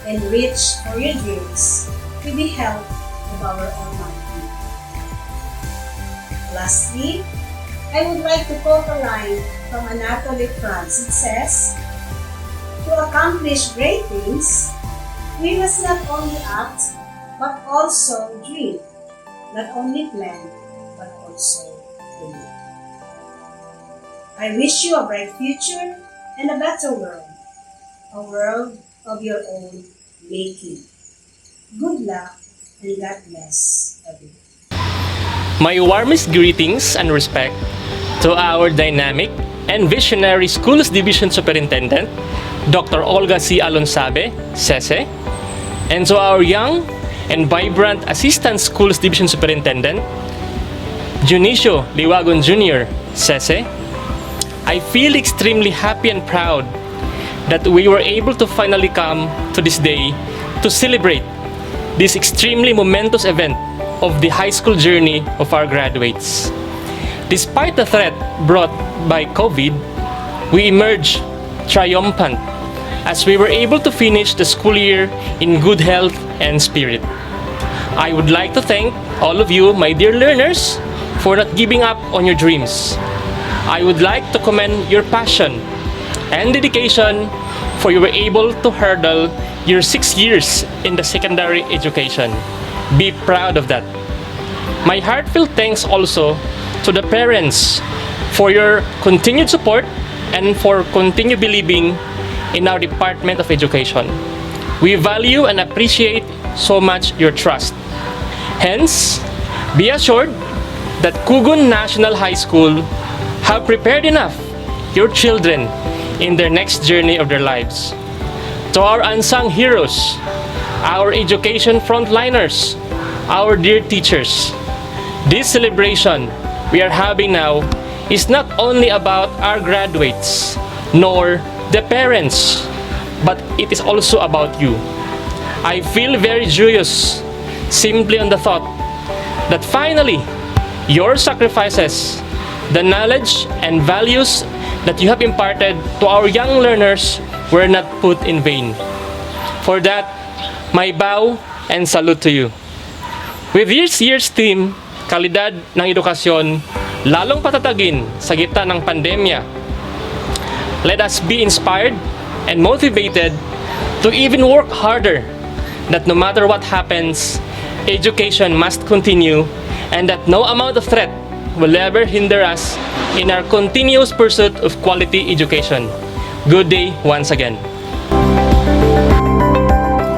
and reach for your dreams with the help of our Almighty. Lastly, I would like to quote a line from Anatole France. It says, "To accomplish great things, we must not only act, but also dream. Not only plan, but also believe." I wish you a bright future and a better world. A world of your own making. Good luck and God bless everyone. My warmest greetings and respect to our dynamic and visionary Schools Division Superintendent, Dr. Olga C. Alonsabe, Sese, and to our young and vibrant Assistant Schools Division Superintendent, Junicio Liwagon Jr., Sese. I feel extremely happy and proud that we were able to finally come to this day to celebrate this extremely momentous event of the high school journey of our graduates. Despite the threat brought by COVID, we emerged triumphant as we were able to finish the school year in good health and spirit. I would like to thank all of you, my dear learners, for not giving up on your dreams. I would like to commend your passion and dedication for you were able to hurdle your 6 years in the secondary education. Be proud of that. My heartfelt thanks also to the parents for your continued support and for continue believing in our Department of Education. We value and appreciate so much your trust. Hence, be assured that Cogon National High School have prepared enough your children in their next journey of their lives. To our unsung heroes, our education frontliners, our dear teachers, this celebration we are having now is not only about our graduates, nor the parents, but it is also about you. I feel very joyous simply on the thought that finally, your sacrifices, the knowledge and values that you have imparted to our young learners were not put in vain. For that, my bow and salute to you. With this year's theme, kalidad ng edukasyon lalong patatagin sa gitna ng pandemya. Let us be inspired and motivated to even work harder, that no matter what happens, education must continue, and that no amount of threat will ever hinder us in our continuous pursuit of quality education. Good day once again.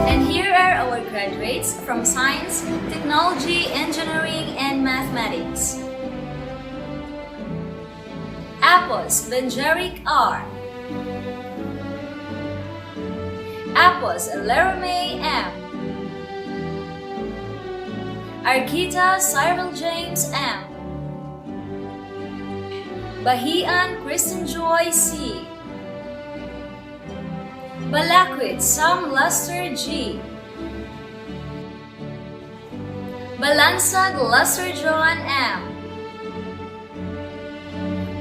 And here are our graduates from Science, Technology, Engineering, and Mathematics. Apos Benjeric R. Apos Laramie M. Arkita Cyril James M. Bahian Kristen Joy C. Balakwit Sam Lester G. Balansag Lester John M.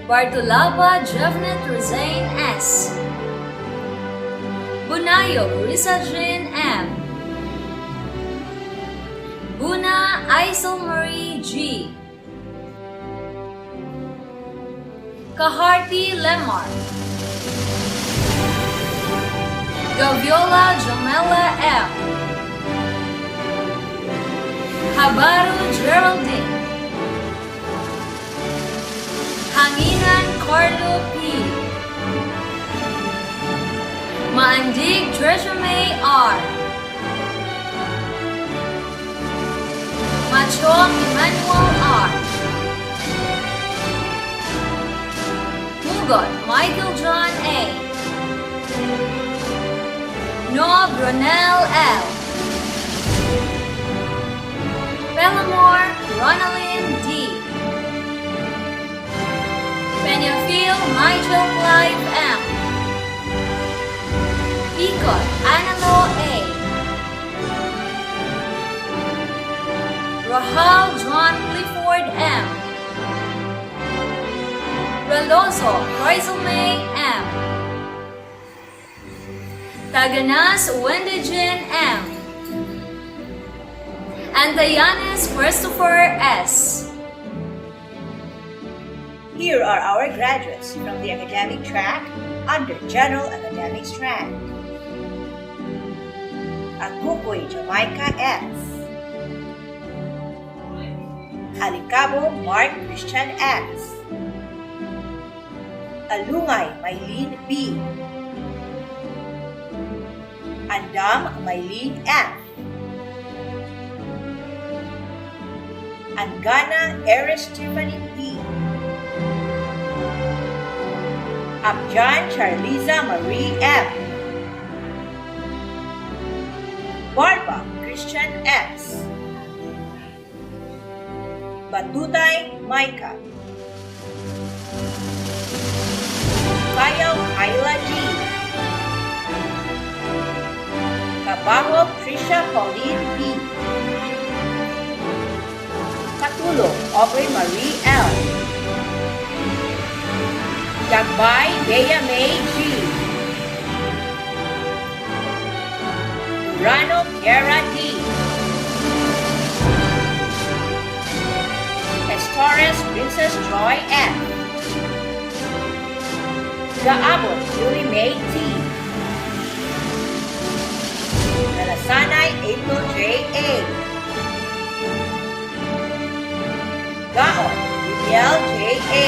Bartolaba Jevnet Rosane S. Bunayo Risa Jean M. Buna Isel Marie G. Kaharti Lemar. Gaviola Jamela M. Habaru Geraldine. Hanginan Carlo P. Maandig Tresemme R. Machong Emmanuel R. Mugot Michael John A. Noah Brunel L. Bellamore Ronaldin D. Peñafiel Nigel Clive M. Picot Analo A. Rahal John Clifford M. Reloso Roiselme M. Taganas Wendigen M. Antayanes Christopher S. Here are our graduates from the academic track under General Academic Strand. Agukoy Jamaica S. Alicabo Mark Christian S. Alungay Maylene B. Andam Maylene F. Angana Eris Tiffany E. Abjan Charliza Marie M. Barba Christian S. Batutay Micah. Kayaw Kyla G. Kabaho Trisha Pauline B. Katulong Aubrey Marie L. Yagbay Bea May G. Urano Kiera D. Estores Princess Joy F. Gaabon Julie May T. Nalasanay April J. A. Gaon Danielle J. A.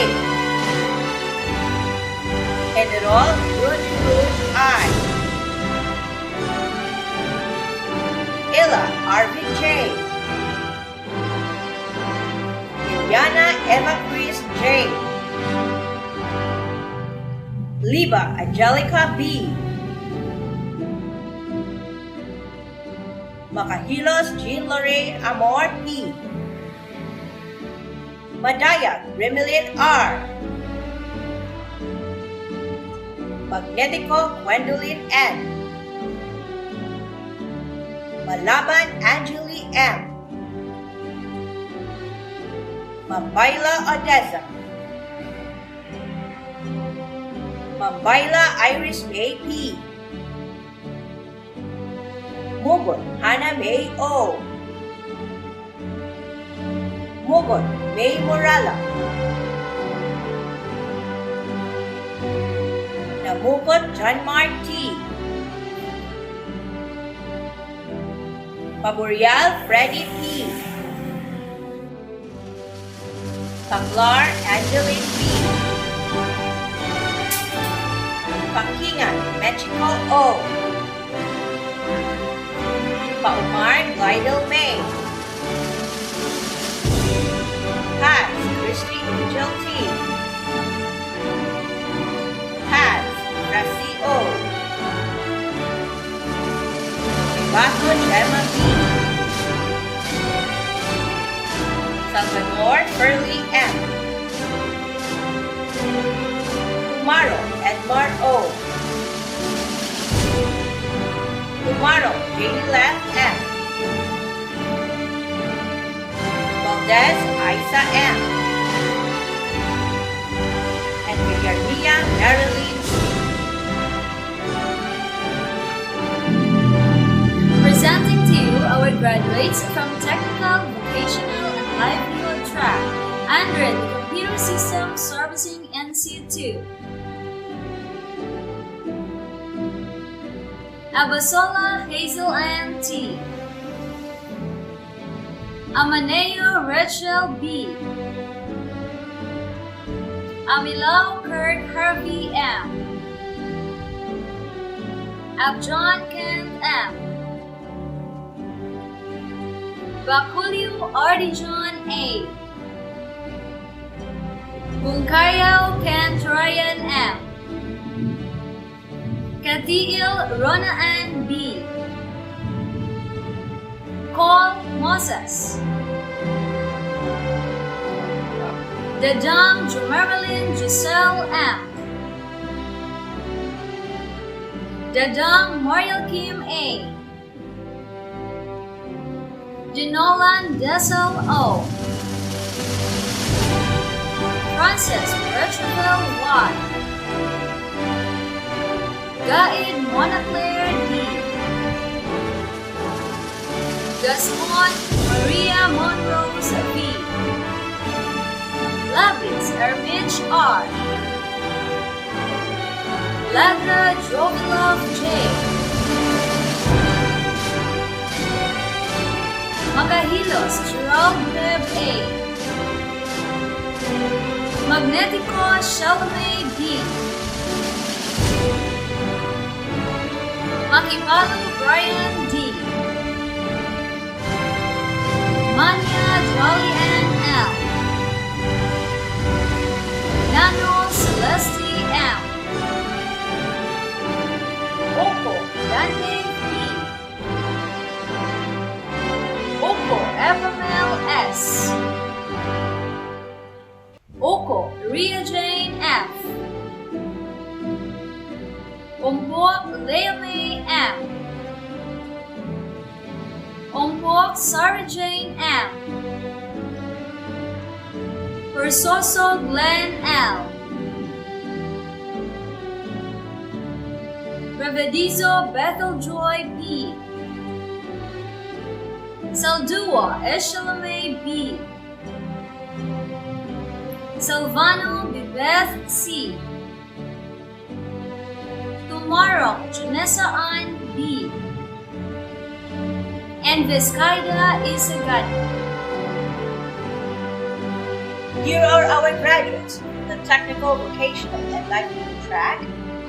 Enrol Good I. Ella Arvin J. Indiana Eva Chris J. Liba Angelica B. Makahilos Jean Lorraine Amor P. Madaya Remelin R. Magnetico Gwendolyn N. Malaban Angeli M. Mambayla Odessa. Mambayla Iris May P. Mugon Hannah May O. Mugon May Morala, Namugot John Marty, Paburial Freddie P, Panglar Angeline P, Pakingan Mexico O, Paumar Glidel May, Paz Christy Angel T, Paz Rasi O, Bato Gemma B, Salvador Furley M, Tomorrow Edmar O, Tomorrow Janie Left M, Valdez Isa M, and Villarmia Marilyn C. Presenting to you our graduates from Technical, Vocational, and Livelihood track under the Computer System Servicing NC2. Abasola Hazel Ann T, Amaneo Rachel B, Amilao Kurt Harvey M, Abjon Kent M, Bakulio Ardijon A, Bungkayaw Kent Ryan M, Katiil Ronaan B, Cole Moses, Dadang Jumerlin Giselle M, Dadang Mariel Kim A, Dinolan Dessel O, Francis Retreville Y, Gaid Monaclaire D, Gaston Maria Monrose V, Lavis Ermich R, Ladra Jovilov J, Magahilos Jerome Beb A, Magnetico Shalome D, Makipalu Brian D, Mania Jolly Ann L, Nano Celeste M, Oko Dante B, Oko Evamel S, Oko Ria Jane F, Ombok Leome M, Ombok Sarah Jane M, Persoso Glenn L, Revedizo Bethel Joy B, Saldua Eshalame B, Silvano Bibeth C, Tomorrow Janessa Ann B, and Vizcaida Isagani. Here are our graduates from the Technical, Vocational, and Livelihood track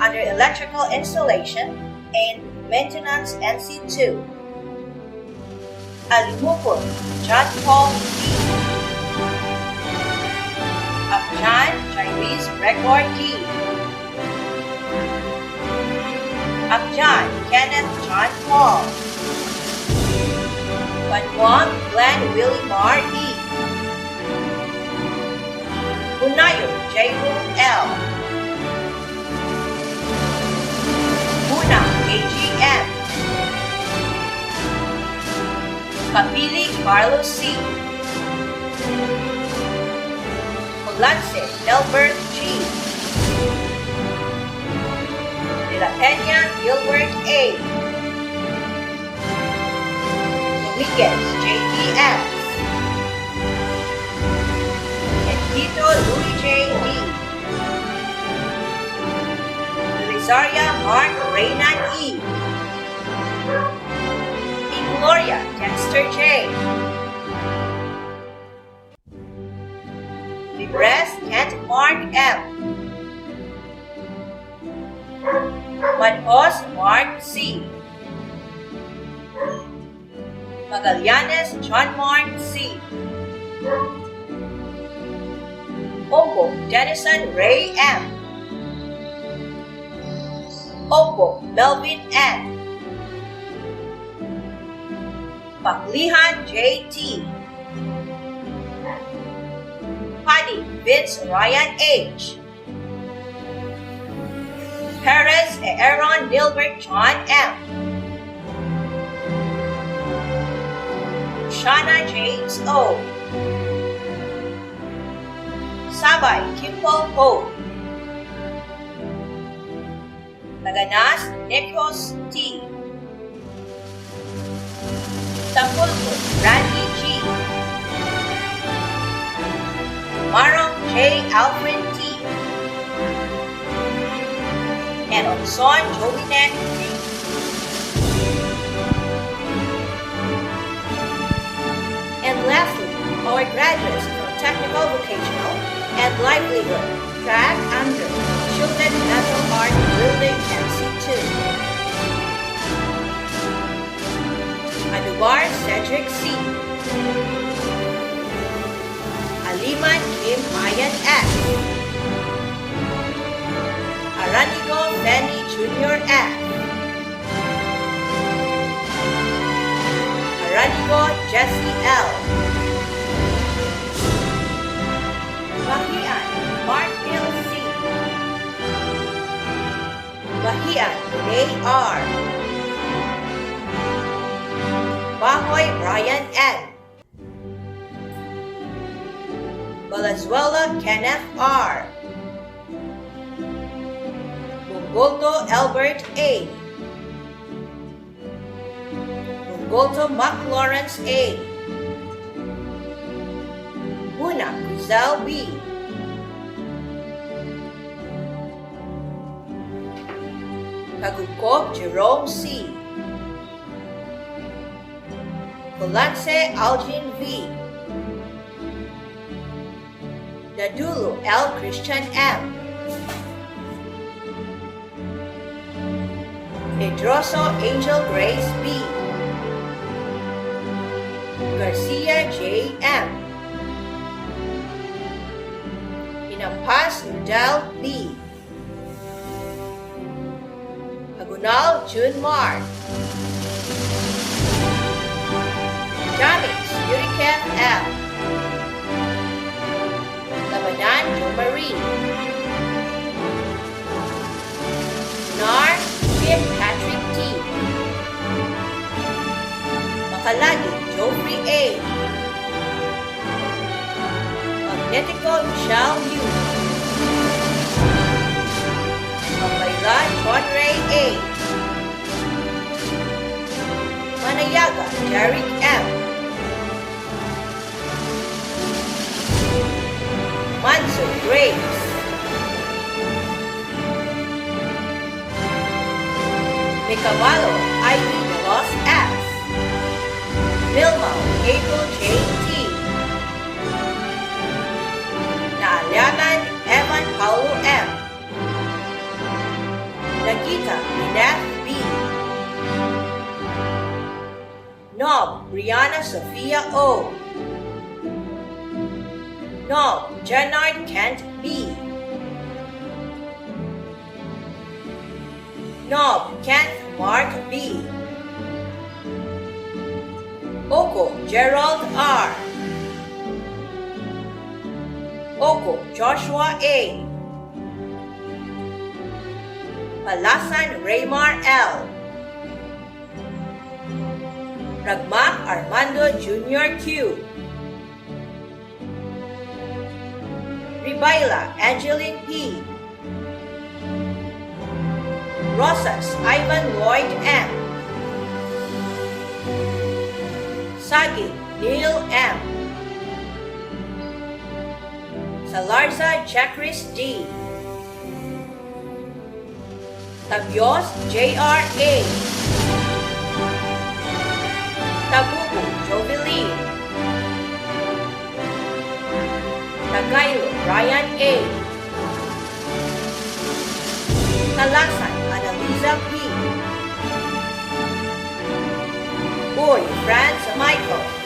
under Electrical Installation and Maintenance NC2. Alimupur John Paul D, Abjan Chinese Record D, Abjan Kenneth John Paul, Banwang Glenn Willie Mar E, Unayo J.O. L, Muna AGM, Kapili Carlos C, Colance Delbert G, De La Peña Gilbert A, Dominguez J.E.S, Tito Louis J. D. Belisaria Mark Reynan E. Gloria Dexter J. Libres Kent Mark M. Manhos Mark C. Magallanes John Mark C. Opo Denison Ray M. Opo Melvin N. Paklihan J.T. Paddy Vince Ryan H. Perez Aaron Nilbert John M. Shana James O. Sabay Kimpol Ho. Taganas Nikos T. Tapulco Randy G. Marong J. Alfred T. And Onson Jolinet D. And lastly, our graduates from Technical Vocational and Livelihood track under Children Metal Art Building MC2. Adubar Cedric C. Aliman Kim Ayan F. Aranigo Benny Jr. F. Aranigo Jesse L. Bahian Mark Hill C. Bahian Renee R. Bahoy Brian N. Valenzuela Kenneth R. Bungolto Albert A. Bungolto Mac Lawrence A. Buna Rizal B. Kagukop Jerome C. Colance Algin V. Dadulo L. Christian M. Pedroso Angel Grace B. Garcia J. M. Inampas Nudel B. Agunal June Mark. Jamix Yuriken L. Labanan Jo Marie. Nar Kim Patrick T. Makalagi Joffrey A. Magnetico Michelle U. Mabayla John Ray A. Manayaga Derek M. Manso Graves. Micavalo Ivy de Los S. Vilma April J. T. Naaliagan Evan Paulo M. Nagita Mineth B. Nob Brianna Sophia O. Nob Jennard Kent B. Nob Kent Mark B. Oko Gerald R. Oko Joshua A. Palasan Raymar L. Ragmak Armando Jr. Q. Ribaila Angeline P. Rosas Ivan Lloyd M. Sagi Neil M. Salarza Jacris D. Tabios J.R.A. Tabubu Joveline. Tagailo Ryan A. Talasan Annalisa P. Boy Franz Michael.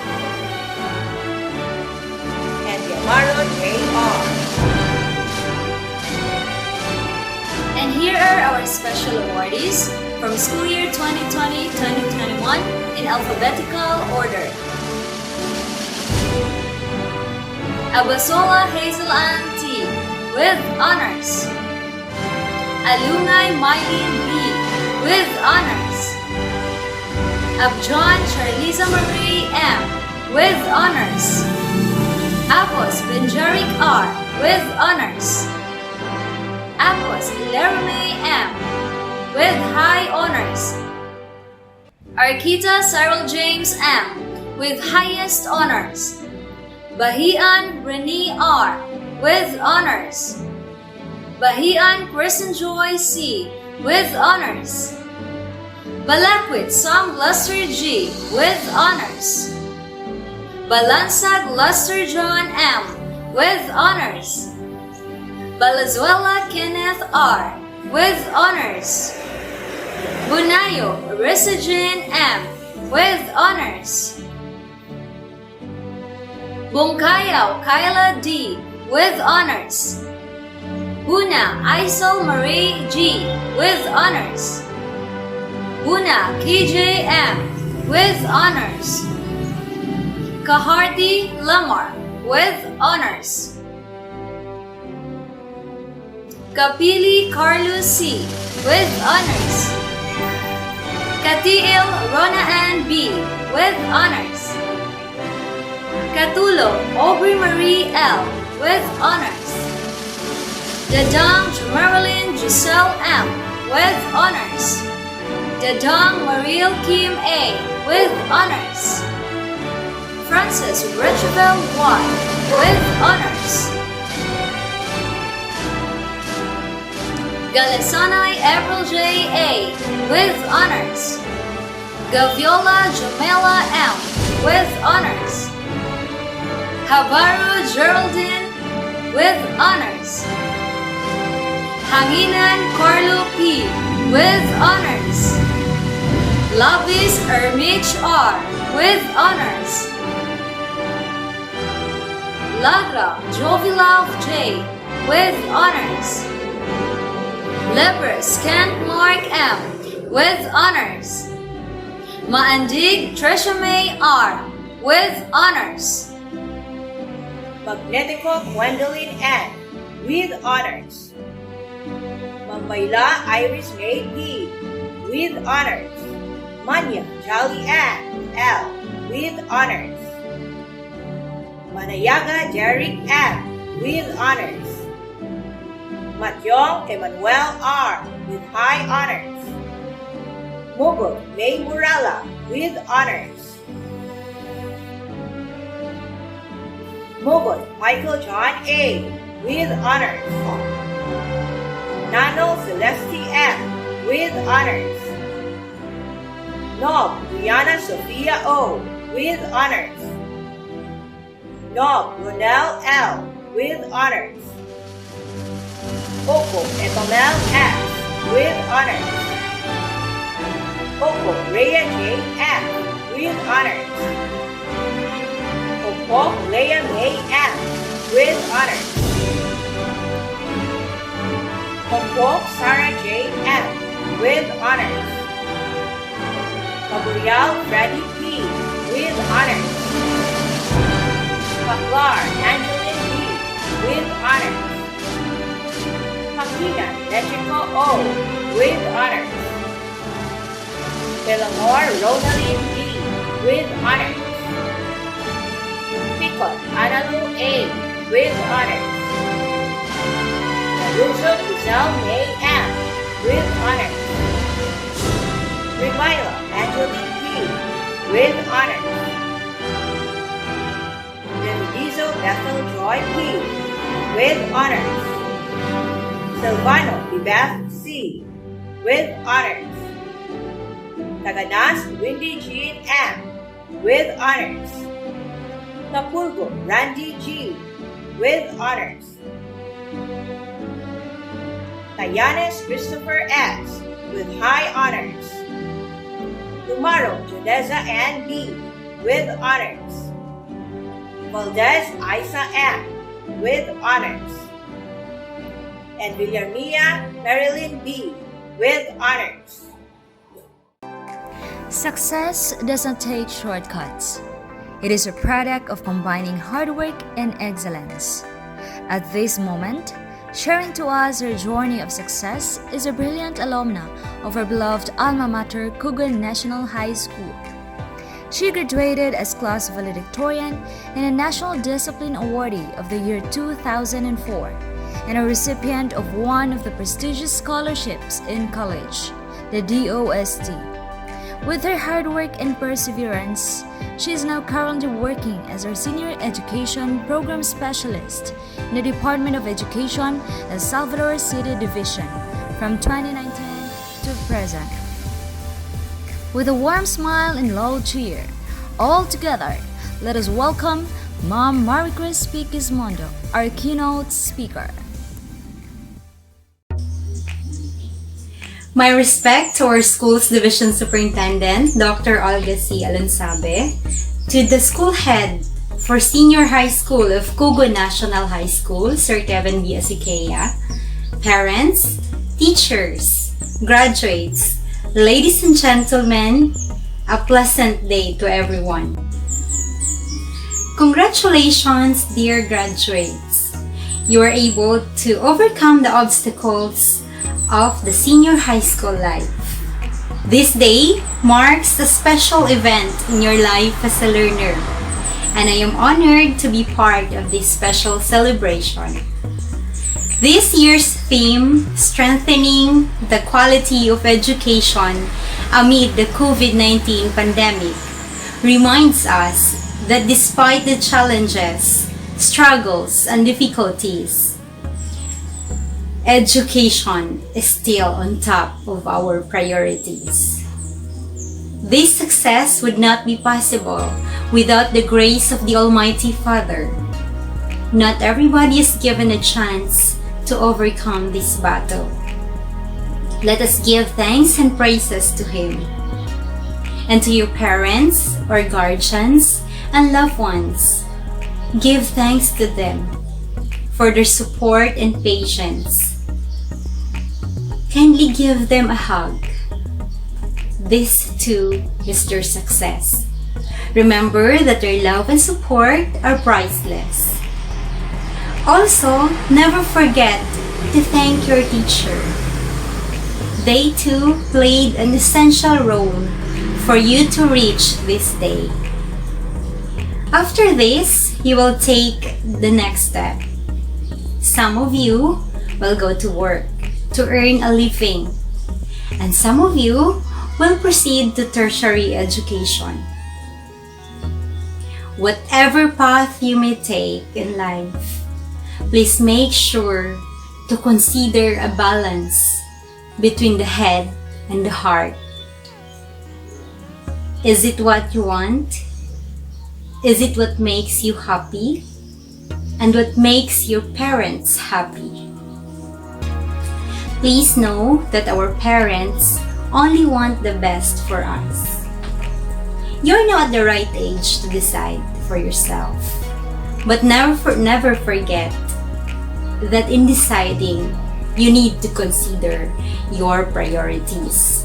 And Yamaro J.R. And here are our special awardees from school year 2020-2021 in alphabetical order. Abasola Hazel Ann T. with honors. Alungay Mylene B. with honors. Abjon Charliza Marie M. with honors. Apos Benjaric R. with honors. Apos Lerome M. with high honors. Arkita Cyril James M. with highest honors. Bahian Renee R. with honors. Bahian Kristen Joy C. with honors. Balakwit Sam Luster G. with honors. Balansag Luster John M. with honors. Balazuela Kenneth R. with honors. Bunayo Risa Jane M. with honors. Bungkayaw Kyla D. with honors. Buna Isel Marie G. with honors. Buna KJ M. with honors. Kahardi Lamar with honors. Kapili Carlos C. with honors. Katiil Rona Ann B. with honors. Katulo Aubrey Marie L. with honors. Dadang Marilyn Giselle M. with honors. Dadang Mariel Kim A. with honors. Francis Richabel Y. with honors. Galesanay April J. A. with honors. Gaviola Jamela M. with honors. Habaru Geraldine with honors. Hanginan Carlo P. with honors. Labis Ermich R. with honors. Lagra Jovilov J. with honors. Lebres Kent Mark M. with honors. Maandig Tresha May R. with honors. Magnetico Gwendolyn N. with honors. Mambayla Iris May P. with honors. Manya Jolly Ann L. with honors. Manayaga Derek M. with honors. Matyong Emmanuel R. with high honors. Mugot May Murala with honors. Mugot Michael John A. with honors. Nano Celeste M. with honors. Nob Brianna Sophia O. with honors. Nob Ronel L. with honors. Oko Etomel F. with honors. Oko Rhea J. F. with honors. Oko Leah May F. with honors. Oko Sarah J. F. with honors. Gabriel Freddy P. with honors. Paklar Angeline B. with honors. Pakina Lechico O. with honors. Pelamor Ronaline D. with honors. Picot Analu A. with honors. Naruso Giselle May M. with honors. Remila Angeline P. with honors. Denidizo Bethel Joy P. with with honors. Silvano Bibeth C. with honors. Taganas Windy Jean M. with honors. Tapulgo Randy G. with honors. Tayanes Christopher S. with high honors. Lumaro Jodeza Ann B. with honors. Valdez Isa M. with honors. And Villarmia Marilyn B. with honors. Success doesn't take shortcuts. It is a product of combining hard work and excellence. At this moment, sharing to us her journey of success is a brilliant alumna of her beloved alma mater, Cogon National High School. She graduated as class valedictorian and a National Discipline Awardee of the year 2004 and a recipient of one of the prestigious scholarships in college, the DOST. With her hard work and perseverance, she is now currently working as our Senior Education Program Specialist in the Department of Education at Salvador City Division from 2019 to present. With a warm smile and loud cheer, all together, let us welcome Ma'am Maricris Piquismondo, our keynote speaker. My respect to our school's Division Superintendent, Dr. Olga C. Alonsabe, to the school head for Senior High School of Cogon National High School, Sir Kevin B. Asikea, parents, teachers, graduates, ladies and gentlemen, a pleasant day to everyone. Congratulations, dear graduates! You are able to overcome the obstacles of the senior high school life. This day marks a special event in your life as a learner, and I am honored to be part of this special celebration. This year's theme, Strengthening the Quality of Education Amid the COVID-19 Pandemic, reminds us that despite the challenges, struggles, and difficulties, education is still on top of our priorities. This success would not be possible without the grace of the Almighty Father. Not everybody is given a chance to overcome this battle. Let us give thanks and praises to Him. And to your parents or guardians and loved ones, give thanks to them for their support and patience. Kindly give them a hug. This too is their success. Remember that their love and support are priceless. Also, never forget to thank your teacher. They too played an essential role for you to reach this day. After this, you will take the next step. Some of you will go to work to earn a living, and some of you will proceed to tertiary education. Whatever path you may take in life, please make sure to consider a balance between the head and the heart. Is it what you want? Is it what makes you happy? And what makes your parents happy? Please know that our parents only want the best for us. You're now at the right age to decide for yourself. But never forget that in deciding, you need to consider your priorities.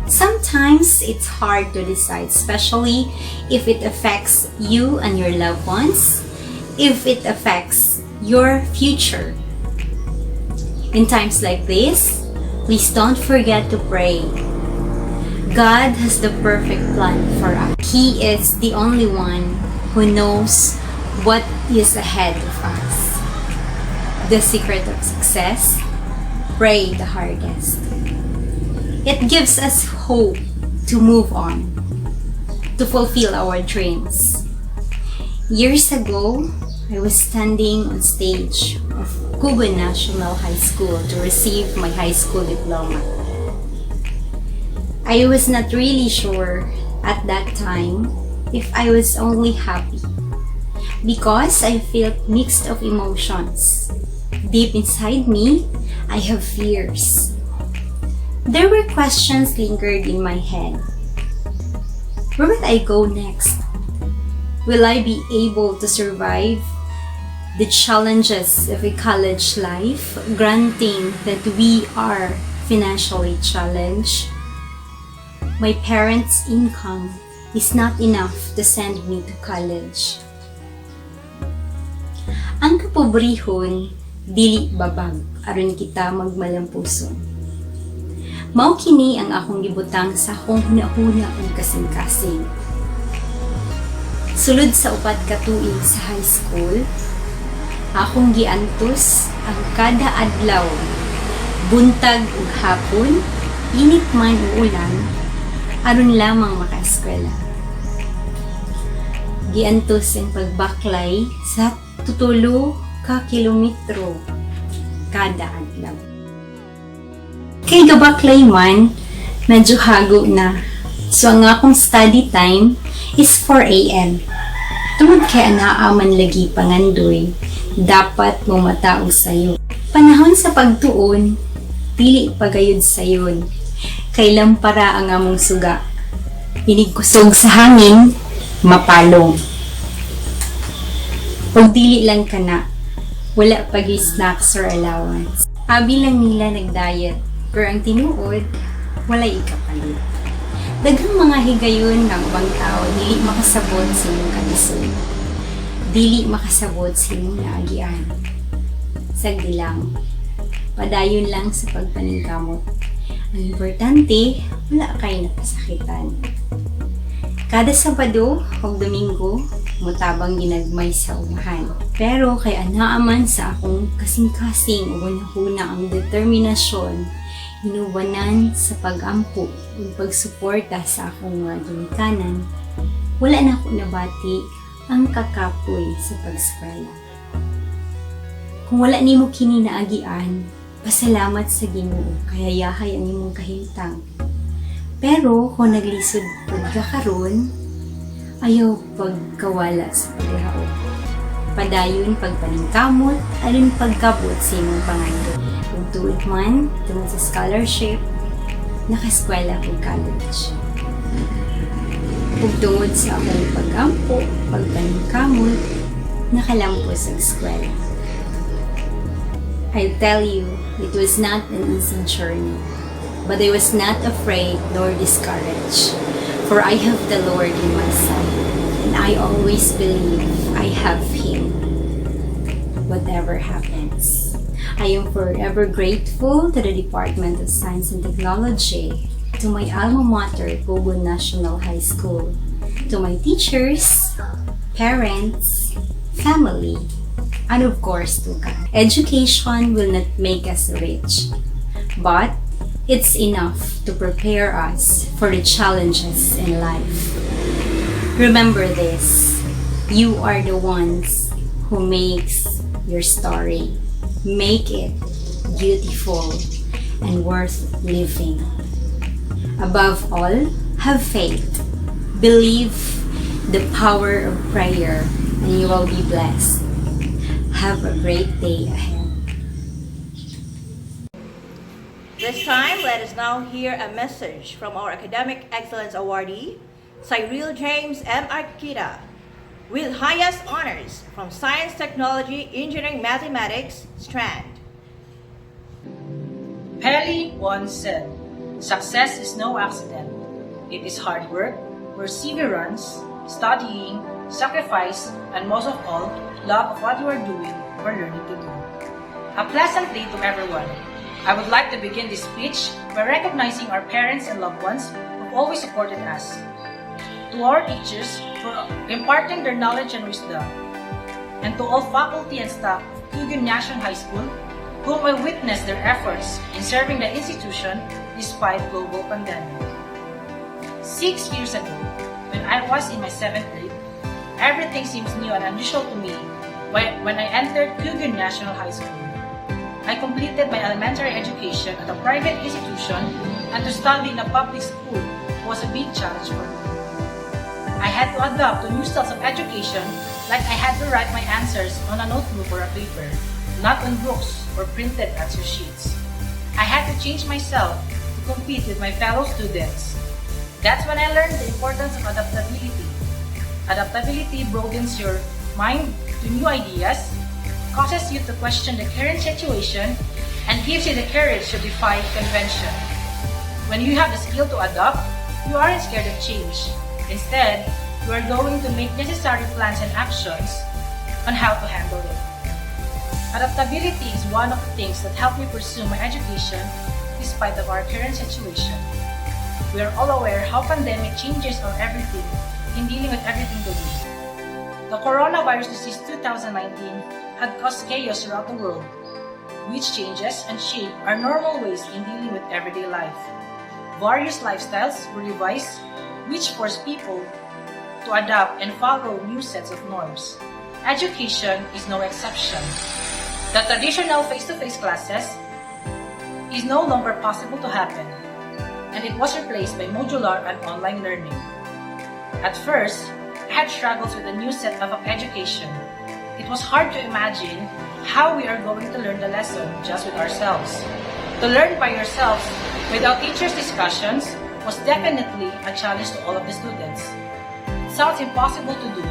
Sometimes it's hard to decide, especially if it affects you and your loved ones, if it affects your future. In times like this, please don't forget to pray. God has the perfect plan for us. He is the only one who knows what is ahead of us. The secret of success: pray the hardest. It gives us hope to move on, to fulfill our dreams. Years ago, I was standing on stage of Cogon National High School to receive my high school diploma. I was not really sure at that time if I was only happy because I felt mixed of emotions. Deep inside me, I have fears. There were questions lingered in my head. Where will I go next? Will I be able to survive the challenges of a college life, granting that we are financially challenged? My parents' income is not enough to send me to college. Ang kapobrehon, dili babag, aron kita magmalampuson. Mao kini ang akong gibutang sa akong hunahuna ug kasing-kasing. Sulod sa upat ka tuig sa high school, akong giantos ang kada adlaw, buntag ug hapon, init man o ulan, aron lamang makaeskwela. Giantos ang pagbaklay sa 3 ka kilometro kada adlaw. Kay gabaklay man, medyo hago na. So ang akong study time is 4 a.m. Tungod kay anaaman lagi pangandoy, dapat mo mataog sayo. Panahon sa pagtuon, dili pagayod sayon. Kay lampara ang among suga. Pinigkusog sa hangin, mapalong. Pag dili lang ka na, wala pag snacks or allowance. Abi lang nila nag-diet, pero ang tinuod, wala ikapalit. Daghang mga higayon ng ubang tao, dili makasabot sa imong kalisod. Dili makasabot sa imong naagian. Sagdi lang, padayon lang sa pagpaningkamot. Ang importante, wala kayo napasakitan. Kada Sabado o Domingo, mutabang ginagmay sa umahan. Pero kay anaaman sa akong kasing-kasing una-una ang determinasyon, inubanan sa pag-ampo ug pagsuporta sa akong mga ginikanan, wala na ako nabati ang kakapoy sa pag-eskwela. Kung wala nimo kini naagian, pasalamat sa Ginoo kaya yahay ang imong kahimtang. Pero kung naglisod pagkakaroon, ayaw pagkawala sa paglaho. Padayon pagpaningkamot, alin pagkabot sa imong pangandoy. Kung tuwid man, tungod sa scholarship, nakaskwela ko college. Kung tungod sa akong pag-ampo, pagpaningkamot, nakalampo sa eskwela. I tell you, it was not an easy journey, but I was not afraid nor discouraged, for I have the Lord in my side, and I always believe I have Him. Whatever happens, I am forever grateful to the Department of Science and Technology, to my alma mater, Cogon National High School, to my teachers, parents, family, and of course to God. Education will not make us rich, but it's enough to prepare us for the challenges in life. Remember this, you are the ones who makes your story. Make it beautiful and worth living. Above all, have faith. Believe the power of prayer and you will be blessed. Have a great day ahead. This time, let us now hear a message from our Academic Excellence Awardee, Cyril James M. Arkita, with highest honors from Science, Technology, Engineering, Mathematics, Strand. Pelly once said, "Success is no accident. It is hard work, perseverance, studying, sacrifice, and most of all, love of what you are doing or learning to do." A pleasant day to everyone. I would like to begin this speech by recognizing our parents and loved ones who always supported us. To our teachers for imparting their knowledge and wisdom. And to all faculty and staff of Cogon National High School, whom I witnessed their efforts in serving the institution despite global pandemic. 6 years ago, when I was in my 7th grade, everything seems new and unusual to me when I entered Cogon National High School. I completed my elementary education at a private institution, and to study in a public school was a big challenge for me. I had to adapt to new styles of education, like I had to write my answers on a notebook or a paper, not on books or printed answer sheets. I had to change myself to compete with my fellow students. That's when I learned the importance of adaptability. Adaptability broadens your mind to new ideas, causes you to question the current situation, and gives you the courage to defy convention. When you have the skill to adapt, you aren't scared of change. Instead, you are going to make necessary plans and actions on how to handle it. Adaptability is one of the things that helped me pursue my education despite of our current situation. We are all aware how pandemic changes our everything in dealing with everything we do. The coronavirus disease 2019 had caused chaos throughout the world, which changes and shape our normal ways in dealing with everyday life. Various lifestyles were revised, which forced people to adapt and follow new sets of norms. Education is no exception. The traditional face-to-face classes is no longer possible to happen, and it was replaced by modular and online learning. At first, I had struggles with the new setup of education. It was hard to imagine how we are going to learn the lesson just with ourselves. To learn by yourselves without teachers' discussions was definitely a challenge to all of the students. It sounds impossible to do,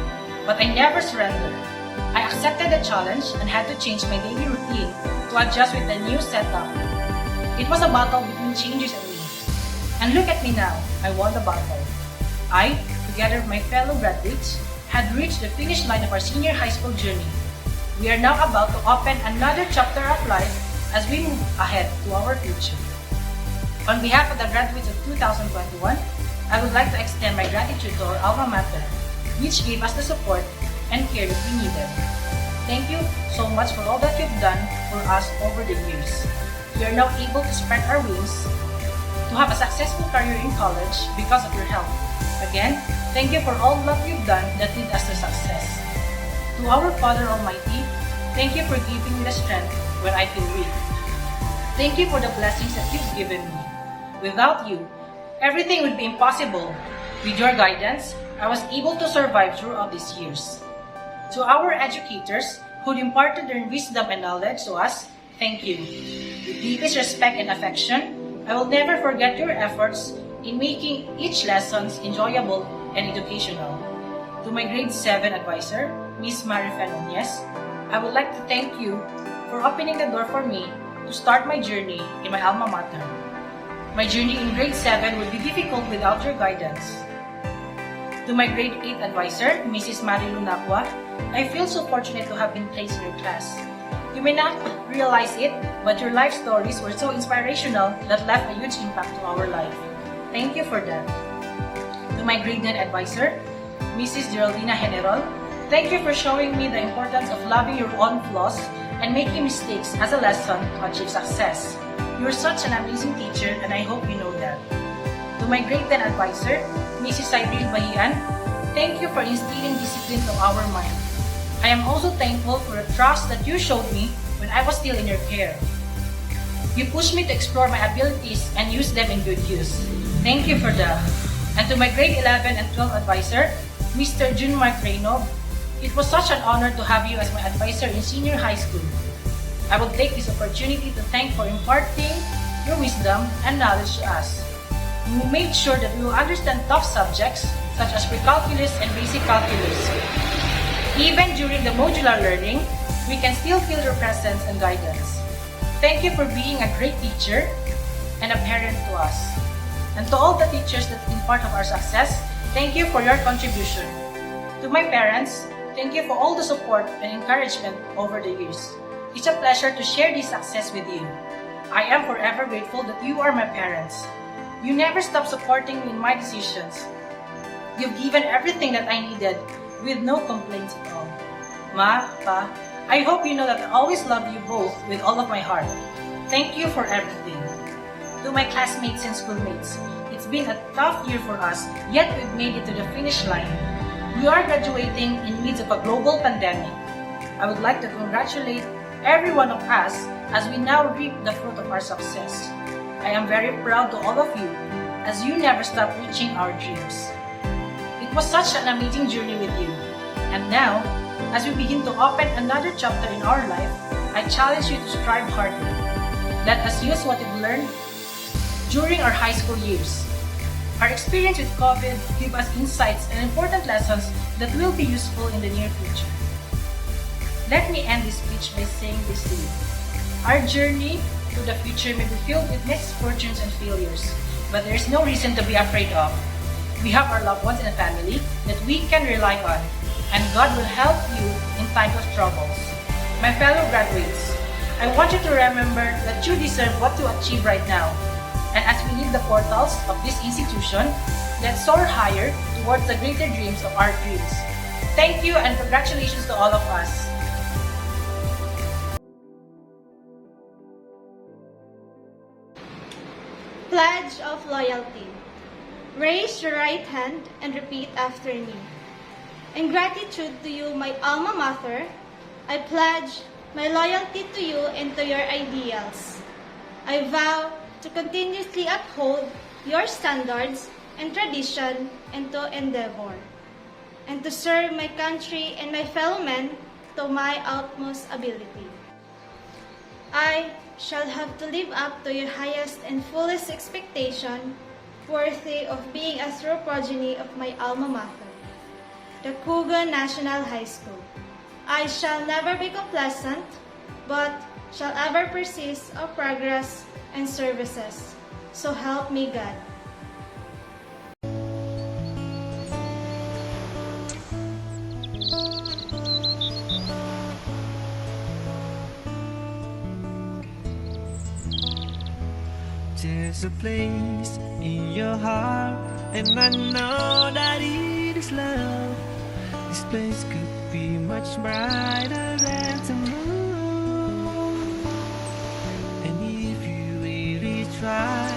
but I never surrendered. I accepted the challenge and had to change my daily routine to adjust with the new setup. It was a battle between changes and me. And look at me now, I won the battle. I, together with my fellow graduates, had reached the finish line of our senior high school journey. We are now about to open another chapter of life as we move ahead to our future. On behalf of the graduates of 2021, I would like to extend my gratitude to our alma mater, which gave us the support and care that we needed. Thank you so much for all that you've done for us over the years. We are now able to spread our wings to have a successful career in college because of your help. Again, thank you for all that you've done that lead us to success. To our Father Almighty, thank you for giving me the strength when I feel weak. Thank you for the blessings that you've given me. Without you, everything would be impossible. With your guidance, I was able to survive throughout these years. To our educators who imparted their wisdom and knowledge to us, thank you. With deepest respect and affection, I will never forget your efforts in making each lesson enjoyable and educational. To my grade 7 advisor, Miss Marifen Nunez, I would like to thank you for opening the door for me to start my journey in my alma mater. My journey in grade 7 would be difficult without your guidance. To my grade 8 advisor, Mrs. Marilu Nakwa, I feel so fortunate to have been placed in your class. You may not realize it, but your life stories were so inspirational that left a huge impact to our life. Thank you for that. To my grade 9 advisor, Mrs. Geraldina General, thank you for showing me the importance of loving your own flaws and making mistakes as a lesson to achieve success. You're such an amazing teacher, and I hope you know that. To my grade 10 advisor, Mrs. Cyril Bahian, thank you for instilling discipline to our mind. I am also thankful for the trust that you showed me when I was still in your care. You pushed me to explore my abilities and use them in good use. Thank you for that. And to my grade 11 and 12 advisor, Mr. Jun Mark Reynob, it was such an honor to have you as my advisor in senior high school. I will take this opportunity to thank for imparting your wisdom and knowledge to us. You made sure that we will understand tough subjects such as pre-calculus and basic calculus. Even during the modular learning, we can still feel your presence and guidance. Thank you for being a great teacher and a parent to us. And to all the teachers that have been part of our success, thank you for your contribution. To my parents, thank you for all the support and encouragement over the years. It's a pleasure to share this success with you. I am forever grateful that you are my parents. You never stop supporting me in my decisions. You've given everything that I needed with no complaints at all. Ma, Pa, I hope you know that I always love you both with all of my heart. Thank you for everything. To my classmates and schoolmates, it's been a tough year for us, yet we've made it to the finish line. We are graduating in midst of a global pandemic. I would like to congratulate every one of us as we now reap the fruit of our success. I am very proud to all of you as you never stop reaching our dreams. It was such an amazing journey with you. And now, as we begin to open another chapter in our life, I challenge you to strive harder. Let us use what we've learned during our high school years. Our experience with COVID gave us insights and important lessons that will be useful in the near future. Let me end this speech by saying this to you. Our journey to the future may be filled with misfortunes and failures, but there is no reason to be afraid of. We have our loved ones and family that we can rely on, and God will help you in times of troubles. My fellow graduates, I want you to remember that you deserve what you achieve right now. And as we leave the portals of this institution, let's soar higher towards the greater dreams of our dreams. Thank you and congratulations to all of us. Pledge of Loyalty. Raise your right hand and repeat after me. In gratitude to you, my alma mater, I pledge my loyalty to you and to your ideals. I vow to continuously uphold your standards and tradition and to endeavor, and to serve my country and my fellow men to my utmost ability. I shall have to live up to your highest and fullest expectation, worthy of being a true progeny of my alma mater, the Cogon National High School. I shall never be complacent, but shall ever persist of progress and services. So help me God. There's a place in your heart, and I know that it is love. This place could be much brighter than tomorrow. And if you really try,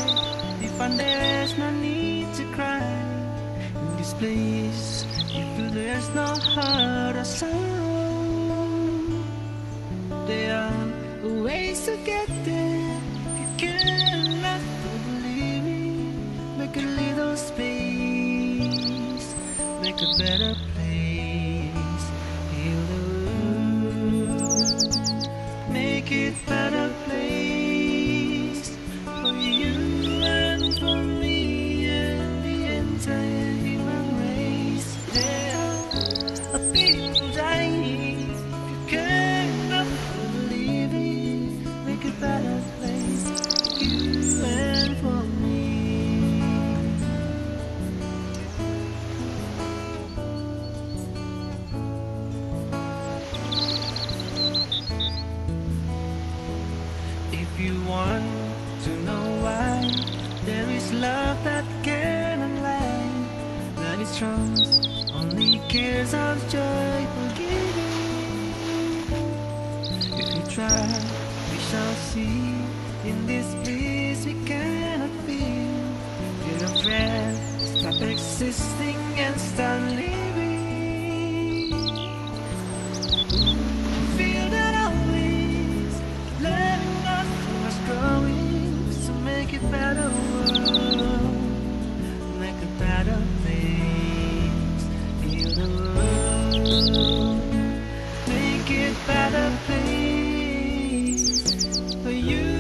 you find there's no need to cry. In this place, you feel there's no hurt or sorrow. There are ways to get there. You cannot believe me. Make a little space, make a better place. Heal the world, make it better place for you and for me and the entire human race. There are people dying. You cannot believe it. Make a better place for you and for me. If you want to know why, there is love that cannot lie. That is strong, only cares of joy forgiving. If we try, we shall see. In this place we cannot feel. Feel a breath, stop existing and start living. Feel that always letting us keep us growing. So make it better world, make a better place. Heal the world, make it better place for you.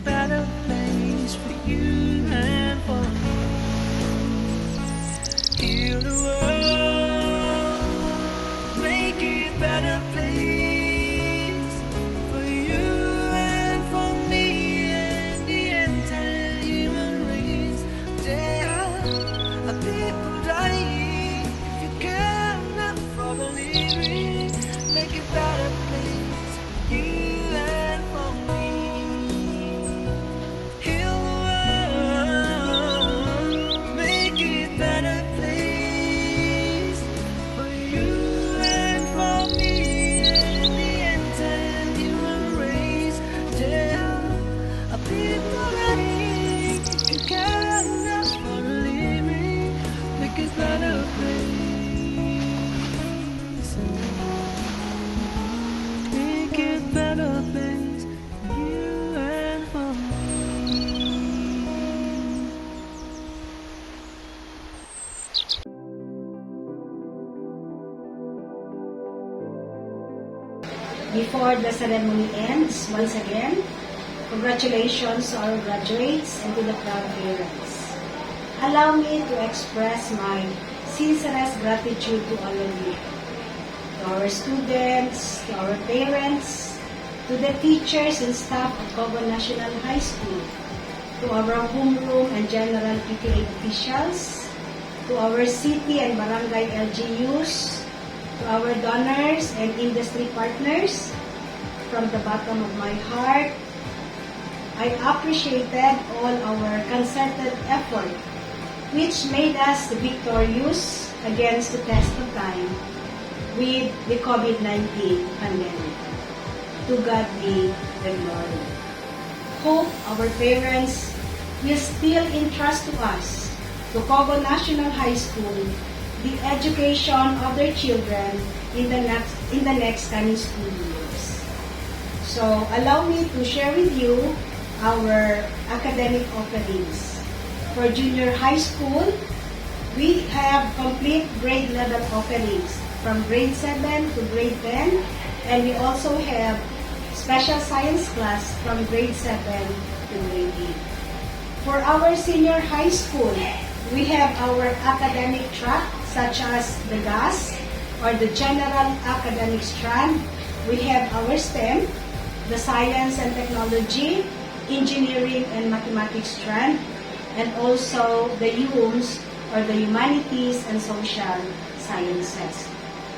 Better place for you and for me. Heal the world, make it better place for Before the ceremony ends, once again, congratulations to our graduates and to the proud parents. Allow me to express my sincerest gratitude to all of you, to our students, to our parents, to the teachers and staff of Cogon National High School, to our homeroom and general PTA officials, to our city and barangay LGUs, to our donors and industry partners. From the bottom of my heart, I appreciated all our concerted effort, which made us victorious against the test of time with the COVID-19 pandemic. To God be the glory. Hope our parents will still entrust to us, to Cogon National High School, the education of their children in the next coming school years. So allow me to share with you our academic offerings. For junior high school, we have complete grade level offerings from grade 7 to grade 10, and we also have special science class from grade 7 to grade 8. For our senior high school, we have our academic track such as the GAS or the General Academic Strand. We have our STEM, the Science and Technology, Engineering and Mathematics Strand, and also the HUMS or the Humanities and Social Sciences.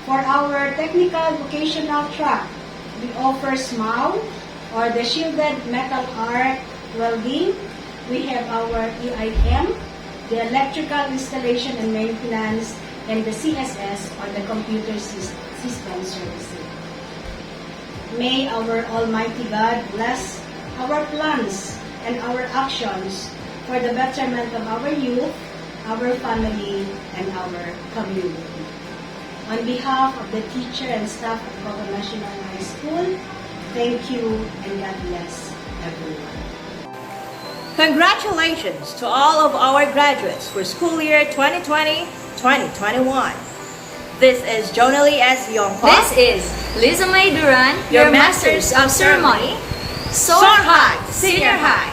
For our technical vocational track, we offer SMAW or the Shielded Metal Arc Welding. We have our EIM, the Electrical Installation and Maintenance, and the CSS or the Computer System Servicing. May our Almighty God bless our plans and our actions for the betterment of our youth, our family, and our community. On behalf of the teacher and staff of Cogon National High School, thank you and God bless everyone. Congratulations to all of our graduates for school year 2020-2021. This is Jonalie S. Yongko. This is Liza May Duran, your Masters of Ceremony, Soar High Senior High.